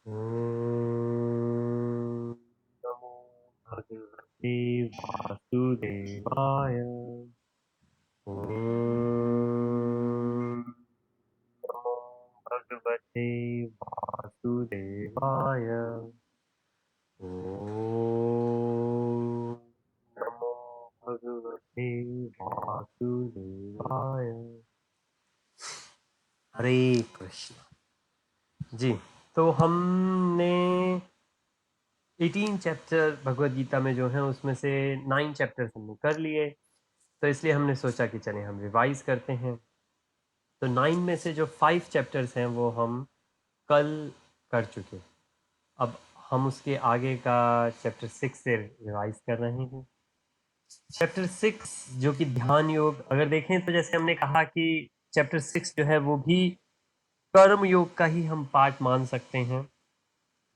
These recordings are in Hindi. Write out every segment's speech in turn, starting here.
ॐ नमो भगवते वासुदेवाय। ॐ नमो भगवते वासुदेवाय। ॐ नमो भगवते वासुदेवाय। हरे कृष्ण जी। तो हमने 18 चैप्टर भगवद गीता में जो है उसमें से 9 चैप्टर्स हमने कर लिए, तो इसलिए हमने सोचा कि चलें हम रिवाइज करते हैं। तो 9 में से जो 5 चैप्टर्स हैं वो हम कल कर चुके। अब हम उसके आगे का चैप्टर 6 से रिवाइज कर रहे हैं। चैप्टर 6 जो कि ध्यान योग, अगर देखें तो जैसे हमने कहा कि चैप्टर 6 जो है वो भी कर्म योग का ही हम पार्ट मान सकते हैं,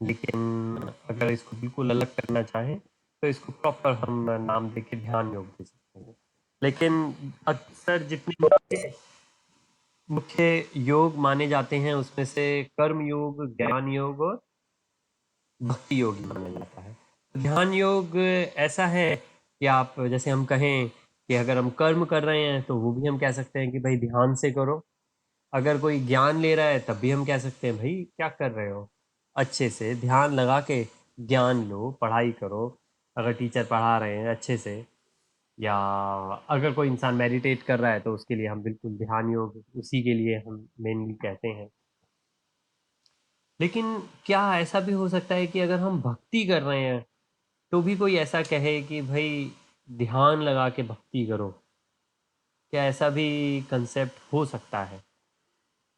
लेकिन अगर इसको बिल्कुल अलग करना चाहें तो इसको प्रॉपर हम नाम देके ध्यान योग दे सकते हैं। लेकिन अक्सर जितने मुख्य मुख्य योग माने जाते हैं उसमें से कर्म योग, ज्ञान योग और भक्ति योग ही माना जाता है। ध्यान योग ऐसा है कि आप जैसे हम कहें कि अगर हम कर्म कर रहे हैं तो वो भी हम कह सकते हैं कि भाई ध्यान से करो। अगर कोई ज्ञान ले रहा है तब भी हम कह सकते हैं भाई क्या कर रहे हो, अच्छे से ध्यान लगा के ज्ञान लो, पढ़ाई करो। अगर टीचर पढ़ा रहे हैं अच्छे से, या अगर कोई इंसान मेडिटेट कर रहा है तो उसके लिए हम बिल्कुल ध्यान योग उसी के लिए हम मेनली कहते हैं। लेकिन क्या ऐसा भी हो सकता है कि अगर हम भक्ति कर रहे हैं तो भी कोई ऐसा कहे कि भाई ध्यान लगा के भक्ति करो? क्या ऐसा भी कंसेप्ट हो सकता है?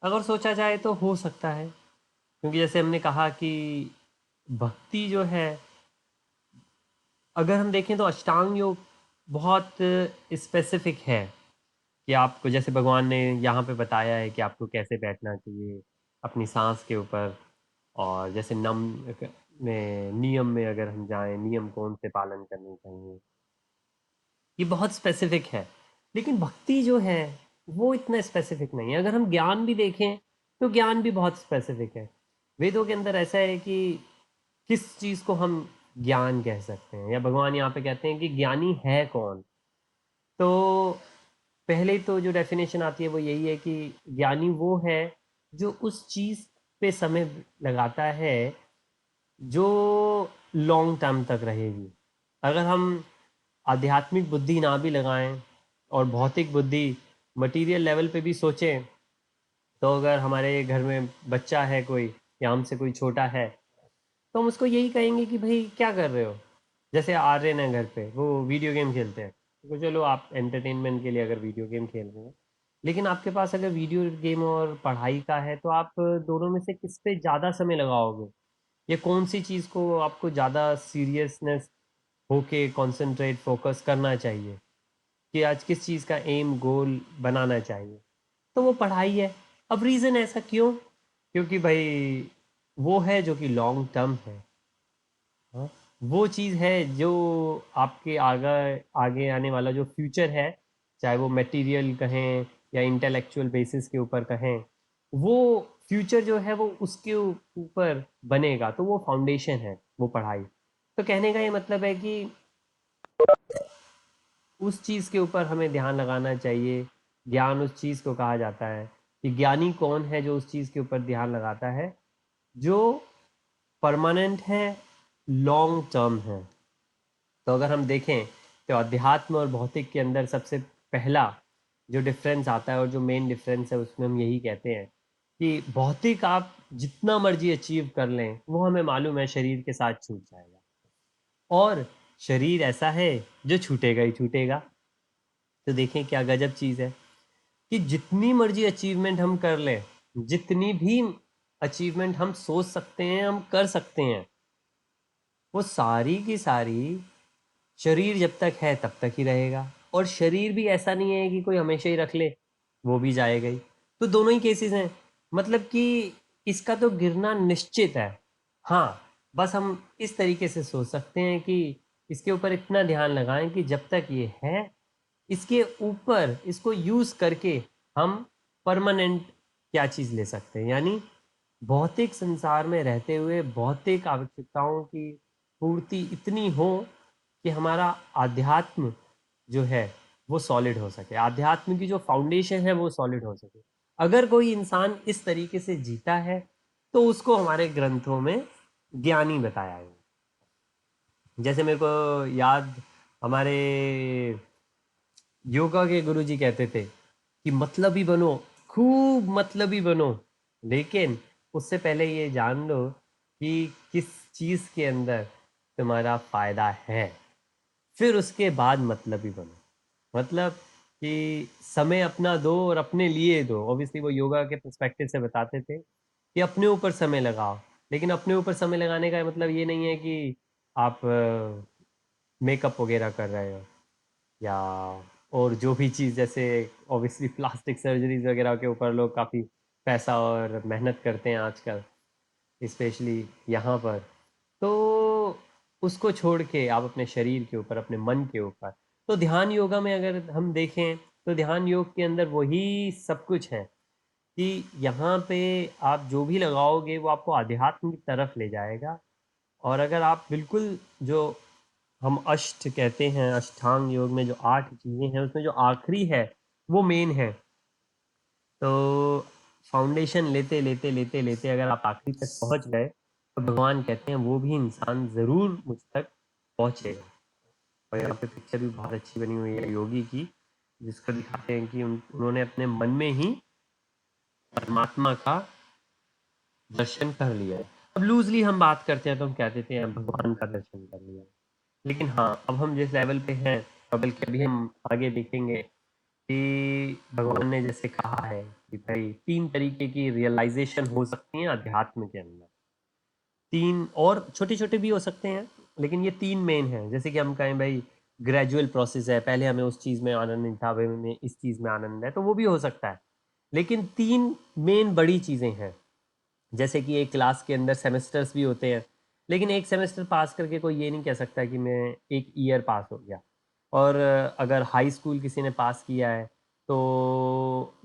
अगर सोचा जाए तो हो सकता है, क्योंकि जैसे हमने कहा कि भक्ति जो है, अगर हम देखें तो अष्टांग योग बहुत स्पेसिफिक है कि आपको, जैसे भगवान ने यहाँ पे बताया है कि आपको कैसे बैठना चाहिए अपनी सांस के ऊपर। और जैसे नम में नियम में अगर हम जाएं, नियम कौन से पालन करने चाहिए, ये बहुत स्पेसिफिक है। लेकिन भक्ति जो है वो इतना स्पेसिफिक नहीं है। अगर हम ज्ञान भी देखें तो ज्ञान भी बहुत स्पेसिफिक है। वेदों के अंदर ऐसा है कि किस चीज़ को हम ज्ञान कह सकते हैं, या भगवान यहाँ पे कहते हैं कि ज्ञानी है कौन। तो पहले तो जो डेफिनेशन आती है वो यही है कि ज्ञानी वो है जो उस चीज़ पे समय लगाता है जो लॉन्ग टर्म तक रहेगी। अगर हम आध्यात्मिक बुद्धि ना भी लगाएं और भौतिक बुद्धि, मटेरियल लेवल पे भी सोचें, तो अगर हमारे घर में बच्चा है कोई, या हमसे कोई छोटा है, तो हम उसको यही कहेंगे कि भाई क्या कर रहे हो। जैसे आर्यन है घर पे, वो वीडियो गेम खेलते हैं, तो चलो आप एंटरटेनमेंट के लिए अगर वीडियो गेम खेल रहे हैं, लेकिन आपके पास अगर वीडियो गेम और पढ़ाई का है तो आप दोनों में से किस पे ज़्यादा समय लगाओगे, या कौन सी चीज़ को आपको ज़्यादा सीरियसनेस होके कंसंट्रेट फोकस करना चाहिए, कि आज किस चीज़ का एम गोल बनाना चाहिए, तो वो पढ़ाई है। अब रीज़न ऐसा क्यों? क्योंकि भाई वो है जो कि लॉन्ग टर्म है। हाँ, वो चीज़ है जो आपके आगे आगे आने वाला जो फ्यूचर है, चाहे वो मटेरियल कहें या इंटेलेक्चुअल बेसिस के ऊपर कहें, वो फ्यूचर जो है वो उसके ऊपर बनेगा। तो वो फाउंडेशन है वो पढ़ाई। तो कहने का ये मतलब है कि उस चीज़ के ऊपर हमें ध्यान लगाना चाहिए। ज्ञान उस चीज़ को कहा जाता है कि ज्ञानी कौन है जो उस चीज़ के ऊपर ध्यान लगाता है जो परमानेंट है, लॉन्ग टर्म है। तो अगर हम देखें तो अध्यात्म और भौतिक के अंदर सबसे पहला जो डिफरेंस आता है और जो मेन डिफरेंस है उसमें हम यही कहते हैं कि भौतिक आप जितना मर्जी अचीव कर लें वो हमें मालूम है शरीर के साथ छूट जाएगा, और शरीर ऐसा है जो छूटेगा ही छूटेगा। तो देखें क्या गजब चीज़ है कि जितनी मर्जी अचीवमेंट हम कर लें, जितनी भी अचीवमेंट हम सोच सकते हैं हम कर सकते हैं, वो सारी की सारी शरीर जब तक है तब तक ही रहेगा। और शरीर भी ऐसा नहीं है कि कोई हमेशा ही रख ले, वो भी जाएगा ही। तो दोनों ही केसेस हैं, मतलब कि इसका तो गिरना निश्चित है। हाँ, बस हम इस तरीके से सोच सकते हैं कि इसके ऊपर इतना ध्यान लगाएं कि जब तक ये है, इसके ऊपर इसको यूज़ करके हम परमानेंट क्या चीज़ ले सकते हैं, यानी भौतिक संसार में रहते हुए भौतिक आवश्यकताओं की पूर्ति इतनी हो कि हमारा आध्यात्म जो है वो सॉलिड हो सके, आध्यात्म की जो फाउंडेशन है वो सॉलिड हो सके। अगर कोई इंसान इस तरीके से जीता है तो उसको हमारे ग्रंथों में ज्ञानी बताया है। जैसे मेरे को याद, हमारे योगा के गुरुजी कहते थे कि मतलबी बनो, खूब मतलबी बनो, लेकिन उससे पहले ये जान लो कि किस चीज के अंदर तुम्हारा फायदा है, फिर उसके बाद मतलबी बनो। मतलब कि समय अपना दो और अपने लिए दो। ऑब्वियसली वो योगा के पर्सपेक्टिव से बताते थे कि अपने ऊपर समय लगाओ, लेकिन अपने ऊपर समय लगाने का मतलब ये नहीं है कि आप मेकअप वगैरह कर रहे हो, या और जो भी चीज़, जैसे ऑब्वियसली प्लास्टिक सर्जरीज वगैरह के ऊपर लोग काफ़ी पैसा और मेहनत करते हैं आजकल, स्पेशली यहाँ पर। तो उसको छोड़ के आप अपने शरीर के ऊपर, अपने मन के ऊपर, तो ध्यान योगा में अगर हम देखें तो ध्यान योग के अंदर वही सब कुछ है कि यहाँ पे आप जो भी लगाओगे वो आपको आध्यात्म की तरफ ले जाएगा। और अगर आप बिल्कुल, जो हम अष्ट कहते हैं, अष्टांग योग में जो 8 चीजें हैं उसमें जो आखिरी है वो मेन है। तो फाउंडेशन लेते लेते लेते लेते अगर आप आखिरी तक पहुंच गए तो भगवान कहते हैं वो भी इंसान जरूर मुझ तक पहुंचेगा। और यहाँ पे पिक्चर भी बहुत अच्छी बनी हुई है योगी की, जिसको दिखाते हैं कि उन्होंने अपने मन में ही परमात्मा का दर्शन कर लिया है। अब लूजली हम बात करते हैं तो हम कह देते हैं भगवान का दर्शन कर लिया। लेकिन हाँ, अब हम जिस लेवल पे हैं, और बल्कि अभी हम आगे देखेंगे कि भगवान ने जैसे कहा है कि भाई 3 तरीके की रियलाइजेशन हो सकती है अध्यात्म के अंदर। 3 और छोटे-छोटे भी हो सकते हैं, लेकिन ये 3 मेन हैं। जैसे कि हम कहें भाई ग्रेजुअल प्रोसेस है, पहले हमें उस चीज़ में आनंद नहीं था, अभी हमें इस चीज़ में आनंद है, तो वो भी हो सकता है। लेकिन 3 मेन बड़ी चीज़ें हैं। जैसे कि एक क्लास के अंदर सेमेस्टर्स भी होते हैं, लेकिन एक सेमेस्टर पास करके कोई ये नहीं कह सकता कि मैं एक ईयर पास हो गया। और अगर हाई स्कूल किसी ने पास किया है तो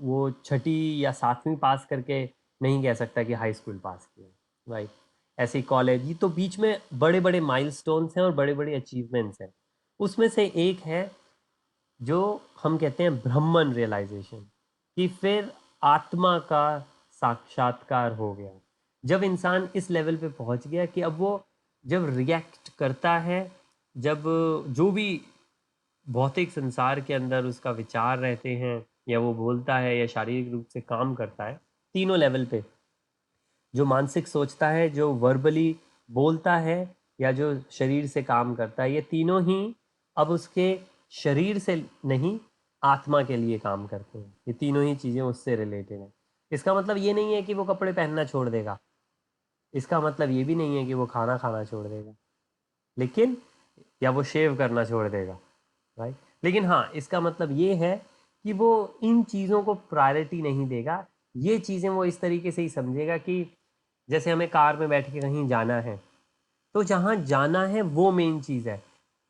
वो छठी या सातवीं पास करके नहीं कह सकता कि हाई स्कूल पास किया, राइट। ऐसे ही कॉलेज, ये तो बीच में बड़े बड़े माइलस्टोन्स हैं और बड़े बड़े अचीवमेंट्स हैं। उसमें से एक है जो हम कहते हैं ब्रह्मन रियलाइजेशन, कि फिर आत्मा का साक्षात्कार हो गया। जब इंसान इस लेवल पे पहुंच गया कि अब वो जब रिएक्ट करता है, जब जो भी भौतिक संसार के अंदर उसका विचार रहते हैं, या वो बोलता है या शारीरिक रूप से काम करता है, तीनों लेवल पे, जो मानसिक सोचता है, जो वर्बली बोलता है, या जो शरीर से काम करता है, ये तीनों ही अब उसके शरीर से नहीं, आत्मा के लिए काम करते हैं। ये तीनों ही चीज़ें उससे रिलेटेड हैं। इसका मतलब ये नहीं है कि वो कपड़े पहनना छोड़ देगा, इसका मतलब ये भी नहीं है कि वो खाना खाना छोड़ देगा, लेकिन या वो शेव करना छोड़ देगा, राइट। लेकिन हाँ, इसका मतलब ये है कि वो इन चीज़ों को प्रायोरिटी नहीं देगा। ये चीज़ें वो इस तरीके से ही समझेगा कि जैसे हमें कार में बैठ के कहीं जाना है, तो जहाँ जाना है वो मेन चीज़ है,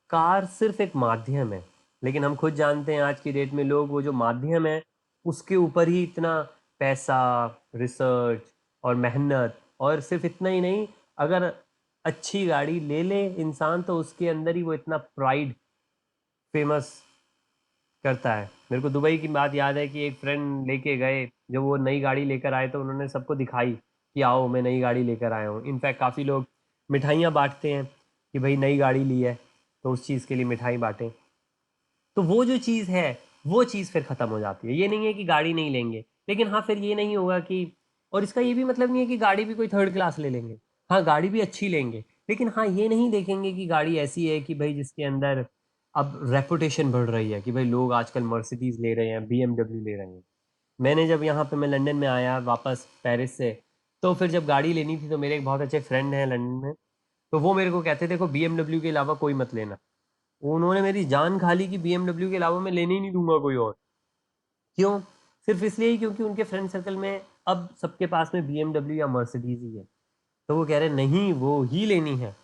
कार सिर्फ एक माध्यम है। लेकिन हम खुद जानते हैं आज की डेट में लोग वो जो माध्यम है उसके ऊपर ही इतना पैसा, रिसर्च और मेहनत, और सिर्फ इतना ही नहीं, अगर अच्छी गाड़ी ले ले इंसान तो उसके अंदर ही वो इतना प्राइड फेमस करता है। मेरे को दुबई की बात याद है कि एक फ्रेंड लेके गए, जब वो नई गाड़ी लेकर आए तो उन्होंने सबको दिखाई कि आओ मैं नई गाड़ी लेकर आया हूँ। इनफैक्ट काफ़ी लोग मिठाइयाँ बांटते हैं कि भाई नई गाड़ी ली है तो उस चीज़ के लिए मिठाई बांटें। तो वो जो चीज़ है वो चीज़ फिर ख़त्म हो जाती है। ये नहीं है कि गाड़ी नहीं लेंगे, लेकिन हाँ फिर ये नहीं होगा कि, और इसका ये भी मतलब नहीं है कि गाड़ी भी कोई थर्ड क्लास ले लेंगे। हाँ, गाड़ी भी अच्छी लेंगे, लेकिन हाँ ये नहीं देखेंगे कि गाड़ी ऐसी है कि भाई जिसके अंदर अब रेपुटेशन बढ़ रही है कि भाई लोग आजकल मर्सिडीज ले रहे हैं, बीएमडब्ल्यू ले रहे हैं। मैंने जब यहाँ पे मैं लंदन में आया वापस पेरिस से, तो फिर जब गाड़ी लेनी थी तो मेरे एक बहुत अच्छे फ्रेंड हैं लंदन में, तो वो मेरे को कहते थे देखो बीएमडब्ल्यू के अलावा कोई मत लेना। उन्होंने मेरी जान खा ली कि बीएमडब्ल्यू के अलावा मैं लेने ही नहीं दूंगा कोई और। क्यों? सिर्फ इसलिए ही क्योंकि उनके फ्रेंड सर्कल में अब सबके पास में बीएमडब्ल्यू या मर्सिडीज ही है, तो वो कह रहे नहीं वो ही लेनी है।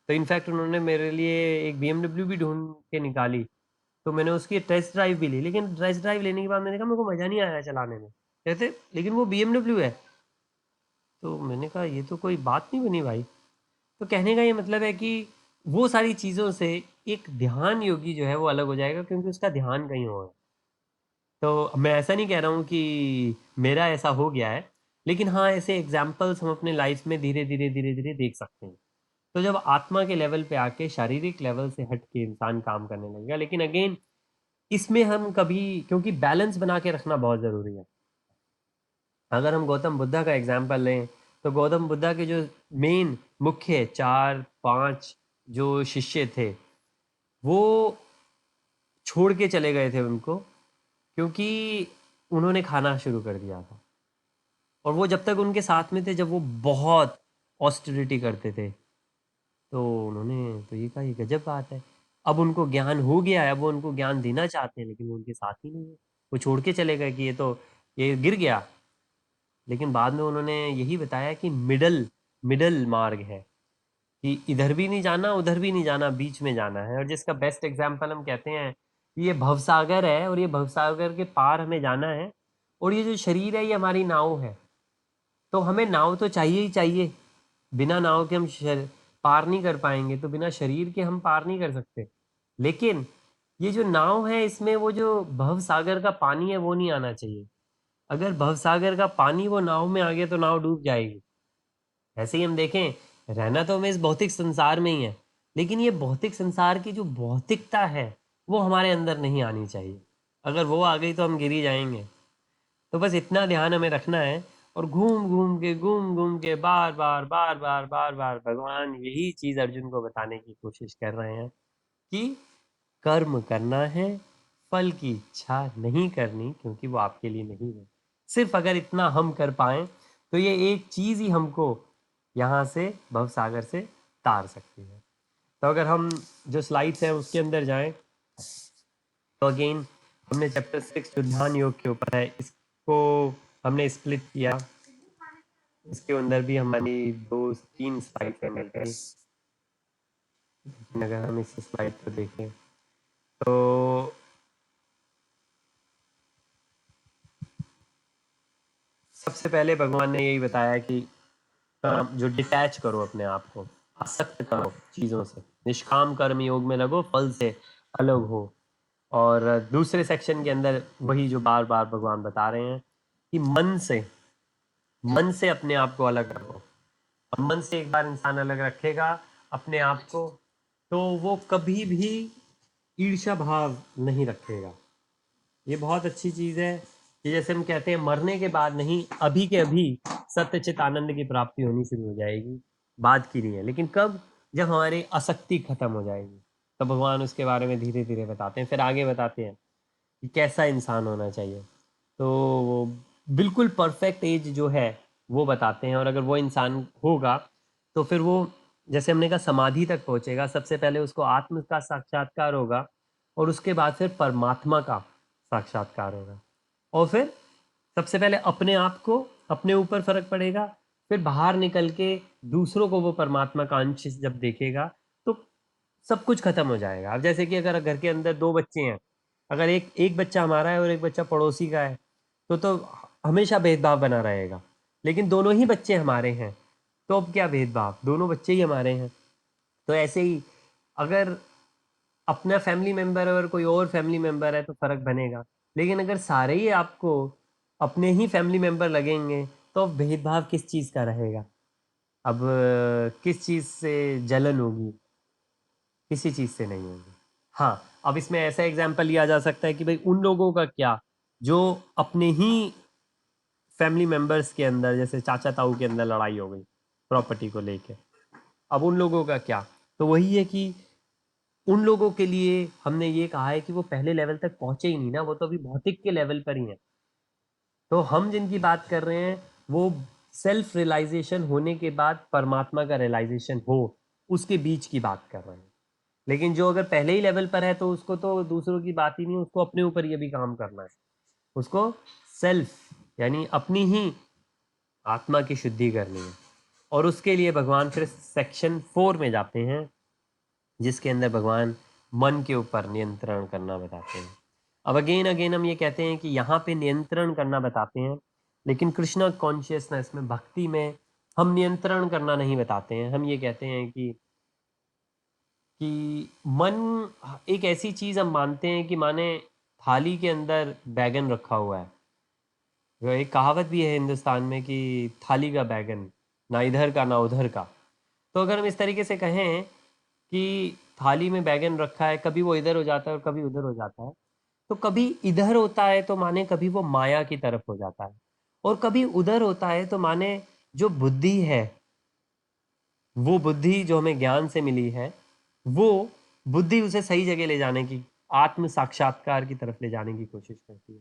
तो इनफैक्ट उन्होंने मेरे लिए एक बीएमडब्ल्यू भी ढूंढ के निकाली, तो मैंने उसकी टेस्ट ड्राइव भी ली, लेकिन टेस्ट ड्राइव लेने के बाद मैंने कहा मेरे को मजा नहीं आया चलाने में। कहते लेकिन वो बीएमडब्ल्यू है। तो मैंने कहा ये तो कोई बात नहीं बनी भाई। तो कहने का ये मतलब है कि वो सारी चीज़ों से एक ध्यान योगी जो है वो अलग हो जाएगा, क्योंकि उसका ध्यान कहीं और है। तो मैं ऐसा नहीं कह रहा हूँ कि मेरा ऐसा हो गया है, लेकिन हाँ, ऐसे एग्जाम्पल्स हम अपने लाइफ में धीरे-धीरे देख सकते हैं। तो जब आत्मा के लेवल पे आके शारीरिक लेवल से हट के इंसान काम करने लगेगा, लेकिन अगेन इसमें हम कभी, क्योंकि बैलेंस बना के रखना बहुत ज़रूरी है। अगर हम गौतम बुद्धा का एग्जाम्पल लें, तो गौतम बुद्धा के जो मेन मुख्य 4-5 जो शिष्य थे, वो छोड़ के चले गए थे उनको, क्योंकि उन्होंने खाना शुरू कर दिया था। और वो जब तक उनके साथ में थे, जब वो बहुत ऑस्टेरिटी करते थे, तो उन्होंने तो ये कहा ये गजब बात है। अब उनको ज्ञान हो गया है, अब वो उनको ज्ञान देना चाहते हैं, लेकिन वो उनके साथ ही नहीं है। वो छोड़ के चले गए कि ये गिर गया। लेकिन बाद में उन्होंने यही बताया कि मिडल मिडल मार्ग है, कि इधर भी नहीं जाना, उधर भी नहीं जाना, बीच में जाना है। और जिसका बेस्ट एग्जाम्पल हम कहते हैं कि ये भवसागर है, और ये भवसागर के पार हमें जाना है। और ये जो शरीर है, ये हमारी नाव है। तो हमें नाव तो चाहिए ही चाहिए। बिना नाव के हम पार नहीं कर पाएंगे, तो बिना शरीर के हम पार नहीं कर सकते। लेकिन ये जो नाव है, इसमें वो जो भव सागर का पानी है वो नहीं आना चाहिए। अगर भव सागर का पानी वो नाव में आ गया तो नाव डूब जाएगी। ऐसे ही हम देखें, रहना तो हमें इस भौतिक संसार में ही है, लेकिन ये भौतिक संसार की जो भौतिकता है वो हमारे अंदर नहीं आनी चाहिए। अगर वो आ गई तो हम गिर ही जाएंगे। तो बस इतना ध्यान हमें रखना है। और घूम घूम के बार बार भगवान यही चीज अर्जुन को बताने की कोशिश कर रहे हैं कि कर्म करना है, फल की इच्छा नहीं करनी, क्योंकि वो आपके लिए नहीं है। सिर्फ अगर इतना हम कर पाए, तो ये एक चीज ही हमको यहाँ से भवसागर से तार सकती है। तो अगर हम जो स्लाइड्स हैं उसके अंदर जाएं, तो अगेन हमने चैप्टर 6 जो ध्यान योग के ऊपर है, इसको हमने स्प्लिट किया। इसके अंदर भी हमारी 2-3 स्लाइड है मिलकर। अगर हम इस स्लाइड को देखें, तो सबसे पहले भगवान ने यही बताया कि जो डिटैच करो अपने आप को, आसक्त करो चीज़ों से, निष्काम कर्म योग में लगो, फल से अलग हो। और दूसरे सेक्शन के अंदर वही जो बार बार भगवान बता रहे हैं कि मन से अपने आप को अलग रखो। और मन से एक बार इंसान अलग रखेगा अपने आप को, तो वो कभी भी ईर्ष्या भाव नहीं रखेगा। ये बहुत अच्छी चीज़ है कि जैसे हम कहते हैं मरने के बाद नहीं, अभी के अभी सत्यचित आनंद की प्राप्ति होनी शुरू हो जाएगी। बात की नहीं है, लेकिन कब? जब हमारी आसक्ति खत्म हो जाएगी, तो भगवान उसके बारे में धीरे धीरे बताते हैं। फिर आगे बताते हैं कि कैसा इंसान होना चाहिए। तो वो बिल्कुल परफेक्ट एज जो है वो बताते हैं। और अगर वो इंसान होगा, तो फिर वो, जैसे हमने कहा, समाधि तक पहुंचेगा। सबसे पहले उसको आत्म का साक्षात्कार होगा, और उसके बाद फिर परमात्मा का साक्षात्कार होगा। और फिर सबसे पहले अपने आप को, अपने ऊपर फर्क पड़ेगा, फिर बाहर निकल के दूसरों को वो परमात्मा का अंश जब देखेगा, तो सब कुछ खत्म हो जाएगा। अब जैसे कि अगर घर के अंदर 2 बच्चे हैं, अगर एक एक बच्चा हमारा है और एक बच्चा पड़ोसी का है, तो हमेशा भेदभाव बना रहेगा। लेकिन दोनों ही बच्चे हमारे हैं, तो अब क्या भेदभाव, दोनों बच्चे ही हमारे हैं। तो ऐसे ही अगर अपना फैमिली मेंबर है और कोई और फैमिली मेंबर है, तो फर्क बनेगा। लेकिन अगर सारे ही आपको अपने ही फैमिली मेंबर लगेंगे, तो अब भेदभाव किस चीज़ का रहेगा? अब किस चीज़ से जलन होगी? किसी चीज़ से नहीं होगी। हाँ, अब इसमें ऐसा एग्जाम्पल लिया जा सकता है कि भाई उन लोगों का क्या, जो अपने ही फैमिली मेंबर्स के अंदर, जैसे चाचा ताऊ के अंदर लड़ाई हो गई प्रॉपर्टी को लेके, अब उन लोगों का क्या? तो वही है कि उन लोगों के लिए हमने ये कहा है कि वो पहले लेवल तक पहुंचे ही नहीं ना, वो तो अभी भौतिक के लेवल पर ही हैं। तो हम जिनकी बात कर रहे हैं, वो सेल्फ रियलाइजेशन होने के बाद परमात्मा का रियलाइजेशन हो, उसके बीच की बात कर रहे हैं। लेकिन जो अगर पहले ही लेवल पर है, तो उसको तो दूसरों की बात ही नहीं, उसको अपने ऊपर ही अभी काम करना है। उसको सेल्फ, यानी अपनी ही आत्मा की शुद्धि करनी है। और उसके लिए भगवान फिर सेक्शन 4 में जाते हैं, जिसके अंदर भगवान मन के ऊपर नियंत्रण करना बताते हैं। अब अगेन अगेन हम ये कहते हैं कि यहाँ पे नियंत्रण करना बताते हैं, लेकिन कृष्णा कॉन्शियसनेस में, भक्ति में हम नियंत्रण करना नहीं बताते हैं। हम ये कहते हैं कि मन एक ऐसी चीज हम मानते हैं कि माने थाली के अंदर बैगन रखा हुआ है। वो एक कहावत भी है हिंदुस्तान में कि थाली का बैगन, ना इधर का ना उधर का। तो अगर हम इस तरीके से कहें कि थाली में बैगन रखा है, कभी वो इधर हो जाता है और कभी उधर हो जाता है, तो कभी इधर होता है तो माने कभी वो माया की तरफ हो जाता है, और कभी उधर होता है तो माने जो बुद्धि है, वो बुद्धि जो हमें ज्ञान से मिली है, वो बुद्धि उसे सही जगह ले जाने की, आत्म साक्षात्कार की तरफ ले जाने की कोशिश करती है।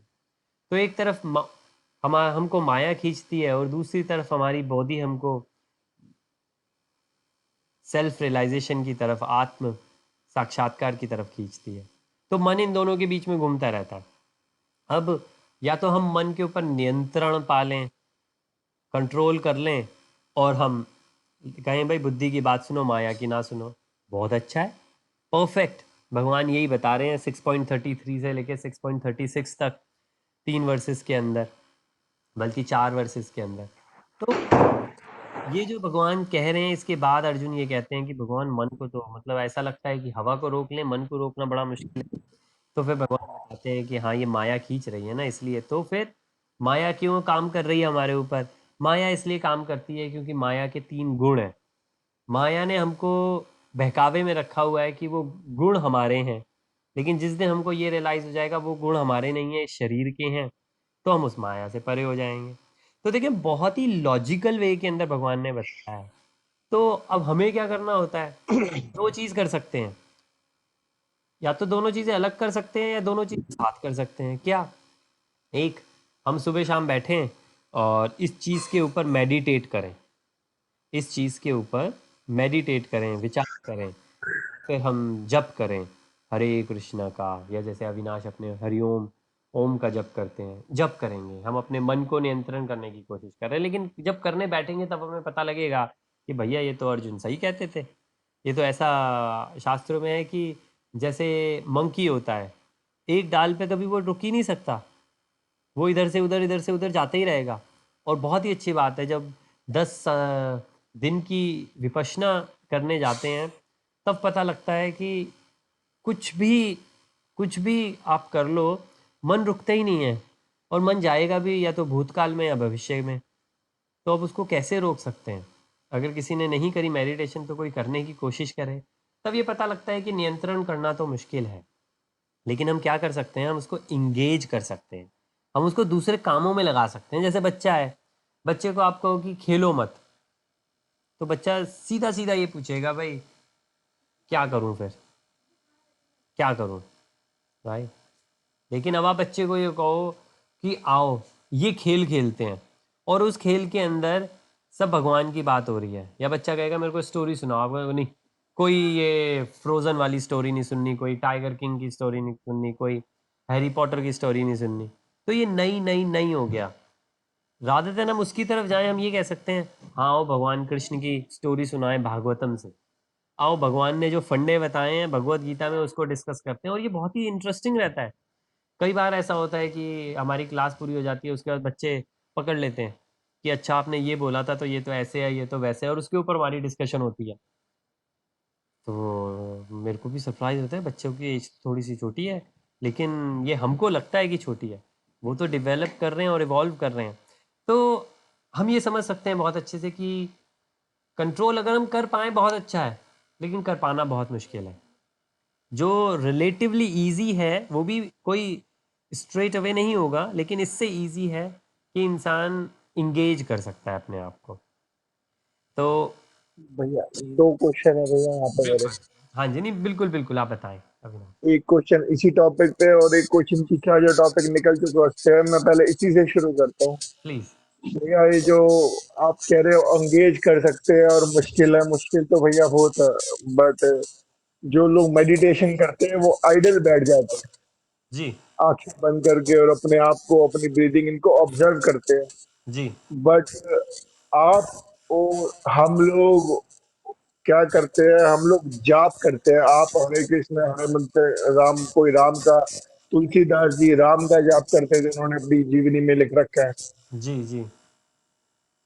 तो एक तरफ हमको माया खींचती है और दूसरी तरफ हमारी बॉडी हमको सेल्फ रियलाइजेशन की तरफ, आत्म साक्षात्कार की तरफ खींचती है। तो मन इन दोनों के बीच में घूमता रहता है। अब या तो हम मन के ऊपर नियंत्रण पा लें, कंट्रोल कर लें, और हम कहें भाई बुद्धि की बात सुनो, माया की ना सुनो। बहुत अच्छा है, परफेक्ट। भगवान यही बता रहे हैं 6.33 से लेके 6.36 तक, 3 वर्सेस के अंदर, बल्कि 4 वर्सेस के अंदर। तो ये जो भगवान कह रहे हैं, इसके बाद अर्जुन ये कहते हैं कि भगवान मन को तो मतलब ऐसा लगता है कि हवा को रोक लें, मन को रोकना बड़ा मुश्किल है। तो फिर भगवान बताते हैं कि हाँ, ये माया खींच रही है ना, इसलिए। तो फिर माया क्यों काम कर रही है हमारे ऊपर? माया इसलिए काम करती है क्योंकि माया के 3 गुण हैं। माया ने हमको बहकावे में रखा हुआ है कि वो गुण हमारे हैं, लेकिन जिस दिन हमको ये रियलाइज हो जाएगा वो गुण हमारे नहीं है, इस शरीर के हैं, तो हम उस माया से परे हो जाएंगे। तो देखिए, बहुत ही लॉजिकल वे के अंदर भगवान ने बताया है। तो अब हमें क्या करना होता है? 2 चीज़ कर सकते हैं, या तो दोनों चीज़ें अलग कर सकते हैं या दोनों चीज़ें साथ कर सकते हैं। क्या? एक, हम सुबह शाम बैठें और इस चीज़ के ऊपर मेडिटेट करें, इस चीज़ के ऊपर मेडिटेट करें, विचार करें, फिर हम जप करें हरे कृष्णा का, या जैसे अविनाश अपने हरिओम ओम का जप करते हैं, जप करेंगे। हम अपने मन को नियंत्रण करने की कोशिश कर रहे हैं, लेकिन जब करने बैठेंगे तब हमें पता लगेगा कि भैया ये तो अर्जुन सही कहते थे। ये तो ऐसा शास्त्रों में है कि जैसे मंकी होता है, एक डाल पे कभी वो रुक ही नहीं सकता, वो इधर से उधर जाते ही रहेगा। और बहुत ही अच्छी बात है, जब 10 दिन की विपश्यना करने जाते हैं, तब पता लगता है कि कुछ भी कुछ भी आप कर लो, मन रुकता ही नहीं है, और मन जाएगा भी या तो भूतकाल में या भविष्य में। तो अब उसको कैसे रोक सकते हैं? अगर किसी ने नहीं करी मेडिटेशन तो कोई करने की कोशिश करे, तब ये पता लगता है कि नियंत्रण करना तो मुश्किल है। लेकिन हम क्या कर सकते हैं? हम उसको इंगेज कर सकते हैं, हम उसको दूसरे कामों में लगा सकते हैं। जैसे बच्चा है, बच्चे को आप कहो कि खेलो मत, तो बच्चा सीधा सीधा ये पूछेगा, भाई क्या करूं, फिर क्या करूं भाई। लेकिन अब आप बच्चे को ये कहो कि आओ ये खेल खेलते हैं, और उस खेल के अंदर सब भगवान की बात हो रही है, या बच्चा कहेगा मेरे को स्टोरी सुनाओ, आप कहोगे, नहीं, कोई ये फ्रोजन वाली स्टोरी नहीं सुननी, कोई टाइगर किंग की स्टोरी नहीं सुननी, कोई हैरी पॉटर की स्टोरी नहीं सुननी। तो ये नई नई नई हो गया। राधे देन हम उसकी तरफ जाएं, हम ये कह सकते हैं, हाँ आओ भगवान कृष्ण की स्टोरी सुनाएं भागवतम से। आओ भगवान ने जो फंडे बताए हैं भगवत गीता में उसको डिस्कस करते हैं, और ये बहुत ही इंटरेस्टिंग रहता है। कई बार ऐसा होता है कि हमारी क्लास पूरी हो जाती है, उसके बाद बच्चे पकड़ लेते हैं कि अच्छा आपने ये बोला था तो ये तो ऐसे है, ये तो वैसे है, और उसके ऊपर हमारी डिस्कशन होती है। तो मेरे को भी सरप्राइज होता है, बच्चों की एज थोड़ी सी छोटी है, लेकिन ये हमको लगता है कि छोटी है, वो तो डेवलप कर रहे हैं और इवॉल्व कर रहे हैं। तो हम ये समझ सकते हैं बहुत अच्छे से कि कंट्रोल अगर हम कर पाएँ बहुत अच्छा है, लेकिन कर पाना बहुत मुश्किल है। जो रिलेटिवली ईजी है वो भी कोई स्ट्रेट अवे नहीं होगा, लेकिन इससे ईजी है कि इंसान इंगेज कर सकता है अपने आप को। तो भैया 2 क्वेश्चन है भैया यहाँ पे मेरे। बिल्कुल। हाँ जी, नहीं, बिल्कुल बिल्कुल, आप बताएं अविनाश। एक क्वेश्चन इसी टॉपिक पे और एक क्वेश्चन पीछे जो टॉपिक निकल चुके उससे है। मैं पहले इसी से शुरू करता हूँ। प्लीज। भैया ये जो आप कह रहे हो एंगेज कर सकते हैं और मुश्किल है, मुश्किल तो भैया बहुत है। बट जो लोग मेडिटेशन करते हैं वो आइडल बैठ जाते हैं जी। आंखें बंद करके और अपने आप को, अपनी ब्रीदिंग इनको ऑब्जर्व करते हैं। जी। बट आप और हम लोग क्या करते हैं? हम लोग जाप करते हैं। आप हरे कृष्ण हरे मंत्र, राम, कोई राम का, तुलसीदास जी राम का जाप करते थे, उन्होंने अपनी जीवनी में लिख रखा है। जी। जी।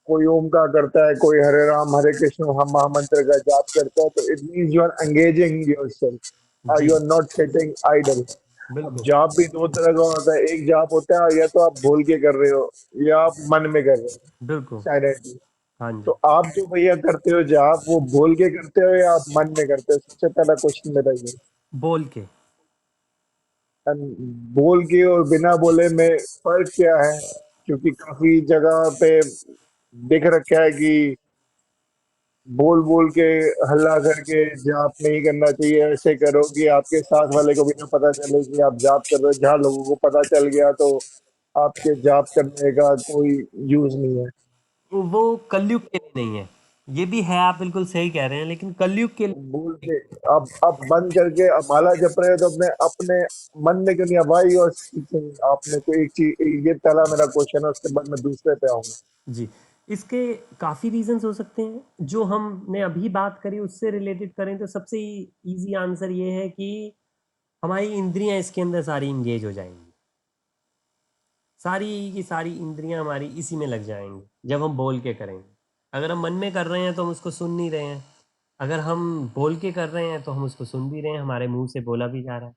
कोई ओम का करता है, कोई हरे राम हरे कृष्ण हम महामंत्र का जाप करता है, तो it means you are engaging yourself, जी, you are not sitting idle. अब बिल्कुल, जाप भी दो तरह का होता है, एक जाप होता है या तो आप बोल के कर रहे हो या आप मन में कर रहे हो बिल्कुल। साइलेंटली। हाँ तो जी, आप जो भैया करते हो जाप, वो बोल के करते हो या आप मन में करते हो? सबसे पहला क्वेश्चन मेरा ये। बोल के। And बोल के और बिना बोले में फर्क क्या है? क्योंकि काफी जगह पे देख रखा है कि बोल बोल के हल्ला करके जाप नहीं करना चाहिए, ऐसे करो कि आपके साथ वाले को भी ना पता चले कि आप जाप कर रहे हो। जहाँ लोगों को पता चल गया तो आपके जाप करने का कोई यूज नहीं है। वो कलयुग के लिए नहीं है। ये भी है, आप बिल्कुल सही कह रहे हैं, लेकिन कलयुग के बोल लिए। के अब बंद करके अब माला जप रहे हो तो अपने अपने मन में क्यों नहीं? वाई और स्पीकिंग आपने कोई एक चीज, ये पहला मेरा क्वेश्चन है, उसके बाद मैं दूसरे पे आऊंगा। जी, इसके काफ़ी रीजंस हो सकते हैं। जो हमने अभी बात करी उससे रिलेटेड करें तो सबसे इजी आंसर ये है कि हमारी इंद्रियां इसके अंदर सारी इंगेज हो जाएंगी। सारी की सारी इंद्रियां हमारी इसी में लग जाएंगी जब हम बोल के करेंगे। अगर हम मन में कर रहे हैं तो हम उसको सुन नहीं रहे हैं। अगर हम बोल के कर रहे हैं तो हम उसको सुन भी रहे हैं, हमारे मुंह से बोला भी जा रहा है।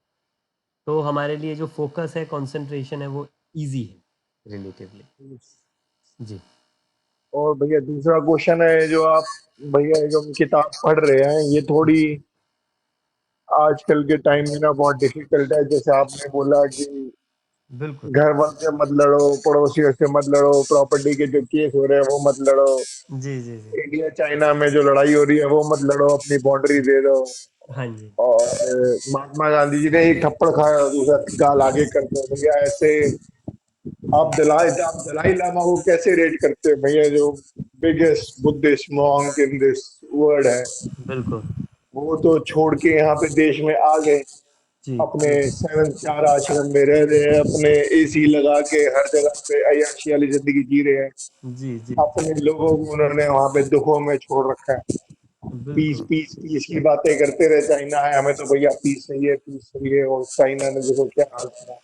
तो हमारे लिए जो फोकस है, कंसंट्रेशन है, वो इजी है रिलेटिवली। जी, और भैया दूसरा क्वेश्चन है, जो आप भैया जो हम किताब पढ़ रहे हैं, ये थोड़ी आजकल के टाइम में ना बहुत डिफिकल्ट है। जैसे आपने बोला कि बिल्कुल। घर वालों से मत लड़ो, पड़ोसियों से मत लड़ो, प्रॉपर्टी के जो केस हो रहे हैं वो मत लड़ो, जी, जी, जी। इंडिया चाइना में जो लड़ाई हो रही है वो मत लड़ो, अपनी बाउंड्री दे दो। हाँ जी। और महात्मा गांधी जी ने एक थप्पड़ खाया, दूसरा गाल आगे कर दो। भैया ऐसे आप दलाई लामा को कैसे रेट करते हैं भैया, जो biggest Buddhist monk in this world है? बिल्कुल। वो तो छोड़ के यहाँ पे देश में आ गए, जी, अपने बिल्कुल। सेवन स्टार आश्रम में रह रहे हैं, अपने एसी लगा के हर जगह पे अय्याशी वाली जिंदगी जी रहे हैं। जी, जी, अपने लोगों को उन्होंने वहां पे दुखों में छोड़ रखा है। पीस बिल्कुल। पीस पीस की बातें करते रहे, चाइना है हमें तो भैया पीस चाहिए, पीस चाहिए, और चाइना ने देखो क्या हाल करा।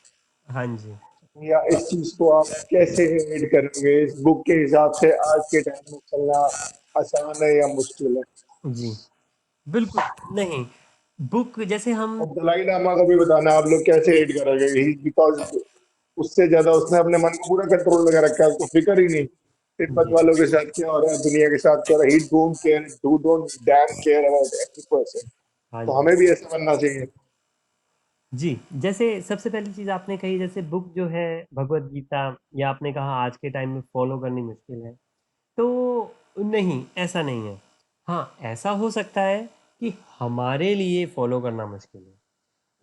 हाँ जी। या इस चीज को आप कैसे ऐड करेंगे? इस बुक के हिसाब से आज के टाइम में चलना आसान है या मुश्किल है? जी, बिल्कुल। नहीं, बुक जैसे हम। और दलाई लामा का भी बताना, आप लोग कैसे ऐड करोगे? बिकॉज उससे ज्यादा उसने अपने मन को पूरा कंट्रोल में रखा है, उसको फिक्र ही नहीं तिब्बत जी, वालों के साथ क्या हो रहा है, दुनिया के साथ क्या हो रहा है। ही don't care, do don't dam care about any person. हाँ तो जी। हमें भी ऐसा बनना चाहिए। जी, जैसे सबसे पहली चीज़ आपने कही, जैसे बुक जो है भगवद गीता, या आपने कहा आज के टाइम में फ़ॉलो करनी मुश्किल है। तो नहीं, ऐसा नहीं है। हाँ, ऐसा हो सकता है कि हमारे लिए फ़ॉलो करना मुश्किल है।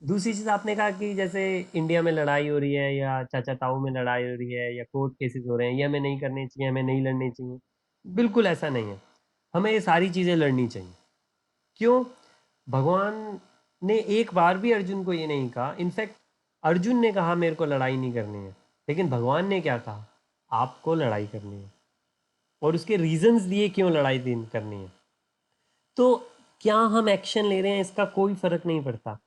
दूसरी चीज़ आपने कहा कि जैसे इंडिया में लड़ाई हो रही है या चाचा ताऊ में लड़ाई हो रही है या कोर्ट केसेस हो रहे हैं, ये हमें नहीं करने चाहिए, हमें नहीं लड़ने चाहिए। बिल्कुल ऐसा नहीं है। हमें ये सारी चीज़ें लड़नी चाहिए। क्यों? भगवान ने एक बार भी अर्जुन को ये नहीं कहा। इनफैक्ट अर्जुन ने कहा मेरे को लड़ाई नहीं करनी है, लेकिन भगवान ने क्या कहा? आपको लड़ाई करनी है, और उसके रीजंस दिए क्यों लड़ाई दिन करनी है। तो क्या हम एक्शन ले रहे हैं इसका कोई फर्क नहीं पड़ता।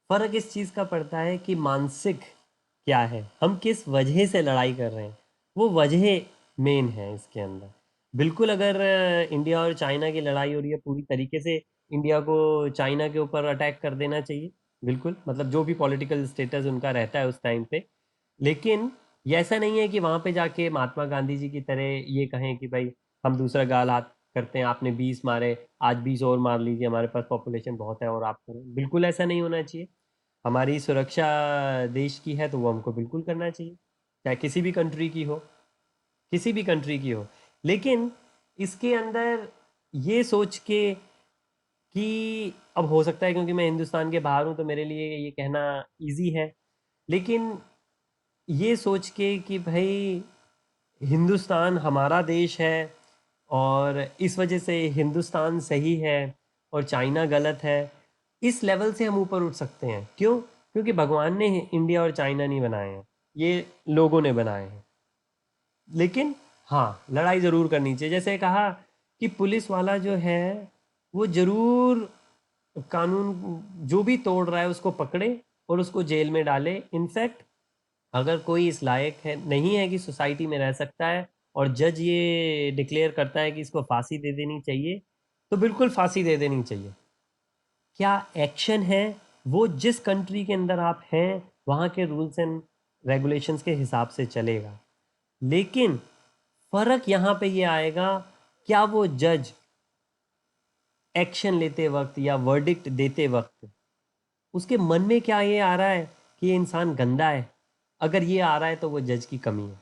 फर्क इस चीज़ का पड़ता है कि मानसिक क्या है, हम किस वजह से लड़ाई कर रहे हैं। वो वजह मेन है इसके अंदर। बिल्कुल, अगर इंडिया और चाइना की लड़ाई हो रही है, पूरी तरीके से इंडिया को चाइना के ऊपर अटैक कर देना चाहिए। बिल्कुल, मतलब जो भी पॉलिटिकल स्टेटस उनका रहता है उस टाइम पे। लेकिन ये ऐसा नहीं है कि वहाँ पे जाके महात्मा गांधी जी की तरह ये कहें कि भाई हम दूसरा गाल हाथ करते हैं, आपने 20 मारे, आज 20 और मार लीजिए, हमारे पास पॉपुलेशन बहुत है और आप करें। बिल्कुल ऐसा नहीं होना चाहिए। हमारी सुरक्षा देश की है तो वो हमको बिल्कुल करना चाहिए, चाहे किसी भी कंट्री की हो, किसी भी कंट्री की हो। लेकिन इसके अंदर ये सोच के कि अब हो सकता है क्योंकि मैं हिंदुस्तान के बाहर हूँ तो मेरे लिए ये कहना इजी है, लेकिन ये सोच के कि भाई हिंदुस्तान हमारा देश है और इस वजह से हिंदुस्तान सही है और चाइना गलत है, इस लेवल से हम ऊपर उठ सकते हैं। क्यों? क्योंकि भगवान ने इंडिया और चाइना नहीं बनाए हैं, ये लोगों ने बनाए हैं। लेकिन हाँ, लड़ाई ज़रूर करनी चाहिए। जैसे कहा कि पुलिस वाला जो है वो ज़रूर कानून जो भी तोड़ रहा है उसको पकड़े और उसको जेल में डाले। इनफैक्ट अगर कोई इस लायक है नहीं है कि सोसाइटी में रह सकता है, और जज ये डिक्लेयर करता है कि इसको फांसी दे देनी चाहिए, तो बिल्कुल फांसी दे देनी चाहिए। क्या एक्शन है वो जिस कंट्री के अंदर आप हैं वहाँ के रूल्स एंड रेगुलेशंस के हिसाब से चलेगा। लेकिन फ़र्क यहाँ पे ये आएगा, क्या वो जज एक्शन लेते वक्त या वर्डिक्ट देते वक्त उसके मन में क्या ये आ रहा है कि ये इंसान गंदा है। अगर ये आ रहा है तो वो जज की कमी है,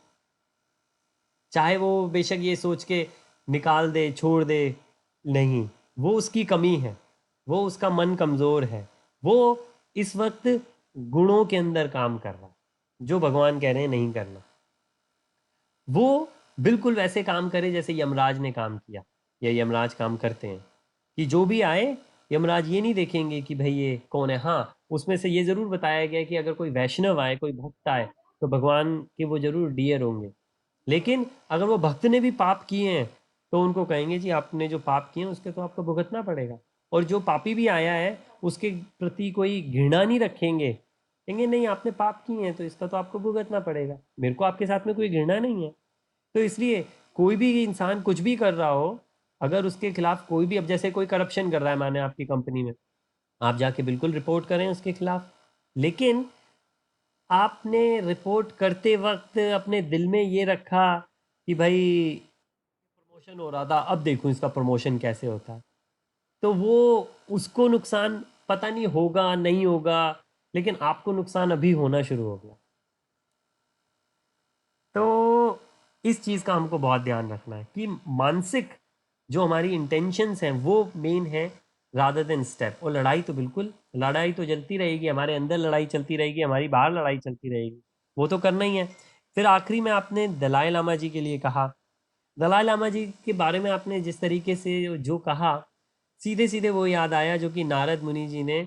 चाहे वो बेशक ये सोच के निकाल दे छोड़ दे, नहीं, वो उसकी कमी है, वो उसका मन कमज़ोर है, वो इस वक्त गुणों के अंदर काम कर रहा है जो भगवान कह रहे हैं नहीं करना। वो बिल्कुल वैसे काम करे जैसे यमराज ने काम किया या यमराज काम करते हैं, कि जो भी आए यमराज ये नहीं देखेंगे कि भाई ये कौन है। हाँ, उसमें से ये ज़रूर बताया गया कि अगर कोई वैष्णव आए, कोई भक्त आए, तो भगवान के वो ज़रूर डियर होंगे। लेकिन अगर वो भक्त ने भी पाप किए हैं तो उनको कहेंगे जी आपने जो पाप किए हैं उसके तो आपको भुगतना पड़ेगा। और जो पापी भी आया है उसके प्रति कोई घृणा नहीं रखेंगे, कहेंगे नहीं आपने पाप किए हैं तो इसका तो आपको भुगतना पड़ेगा, मेरे को आपके साथ में कोई घृणा नहीं है। तो इसलिए कोई भी इंसान कुछ भी कर रहा हो, अगर उसके खिलाफ कोई भी, अब जैसे कोई करप्शन कर रहा है माने आपकी कंपनी में, आप जाके बिल्कुल रिपोर्ट करें उसके खिलाफ। लेकिन आपने रिपोर्ट करते वक्त अपने दिल में ये रखा कि भाई प्रमोशन हो रहा था, अब देखूं इसका प्रमोशन कैसे होता है, तो वो उसको नुकसान पता नहीं होगा नहीं होगा, लेकिन आपको नुकसान अभी होना शुरू हो गया। तो इस चीज़ का हमको बहुत ध्यान रखना है कि मानसिक जो हमारी इंटेंशंस हैं वो मेन है रादर देन स्टेप। और लड़ाई तो बिल्कुल, लड़ाई तो चलती रहेगी, हमारे अंदर लड़ाई चलती रहेगी, हमारी बाहर लड़ाई चलती रहेगी, वो तो करना ही है। फिर आखिरी में आपने दलाई लामा जी के लिए कहा, दलाई लामा जी के बारे में आपने जिस तरीके से जो कहा, सीधे सीधे वो याद आया जो कि नारद मुनि जी ने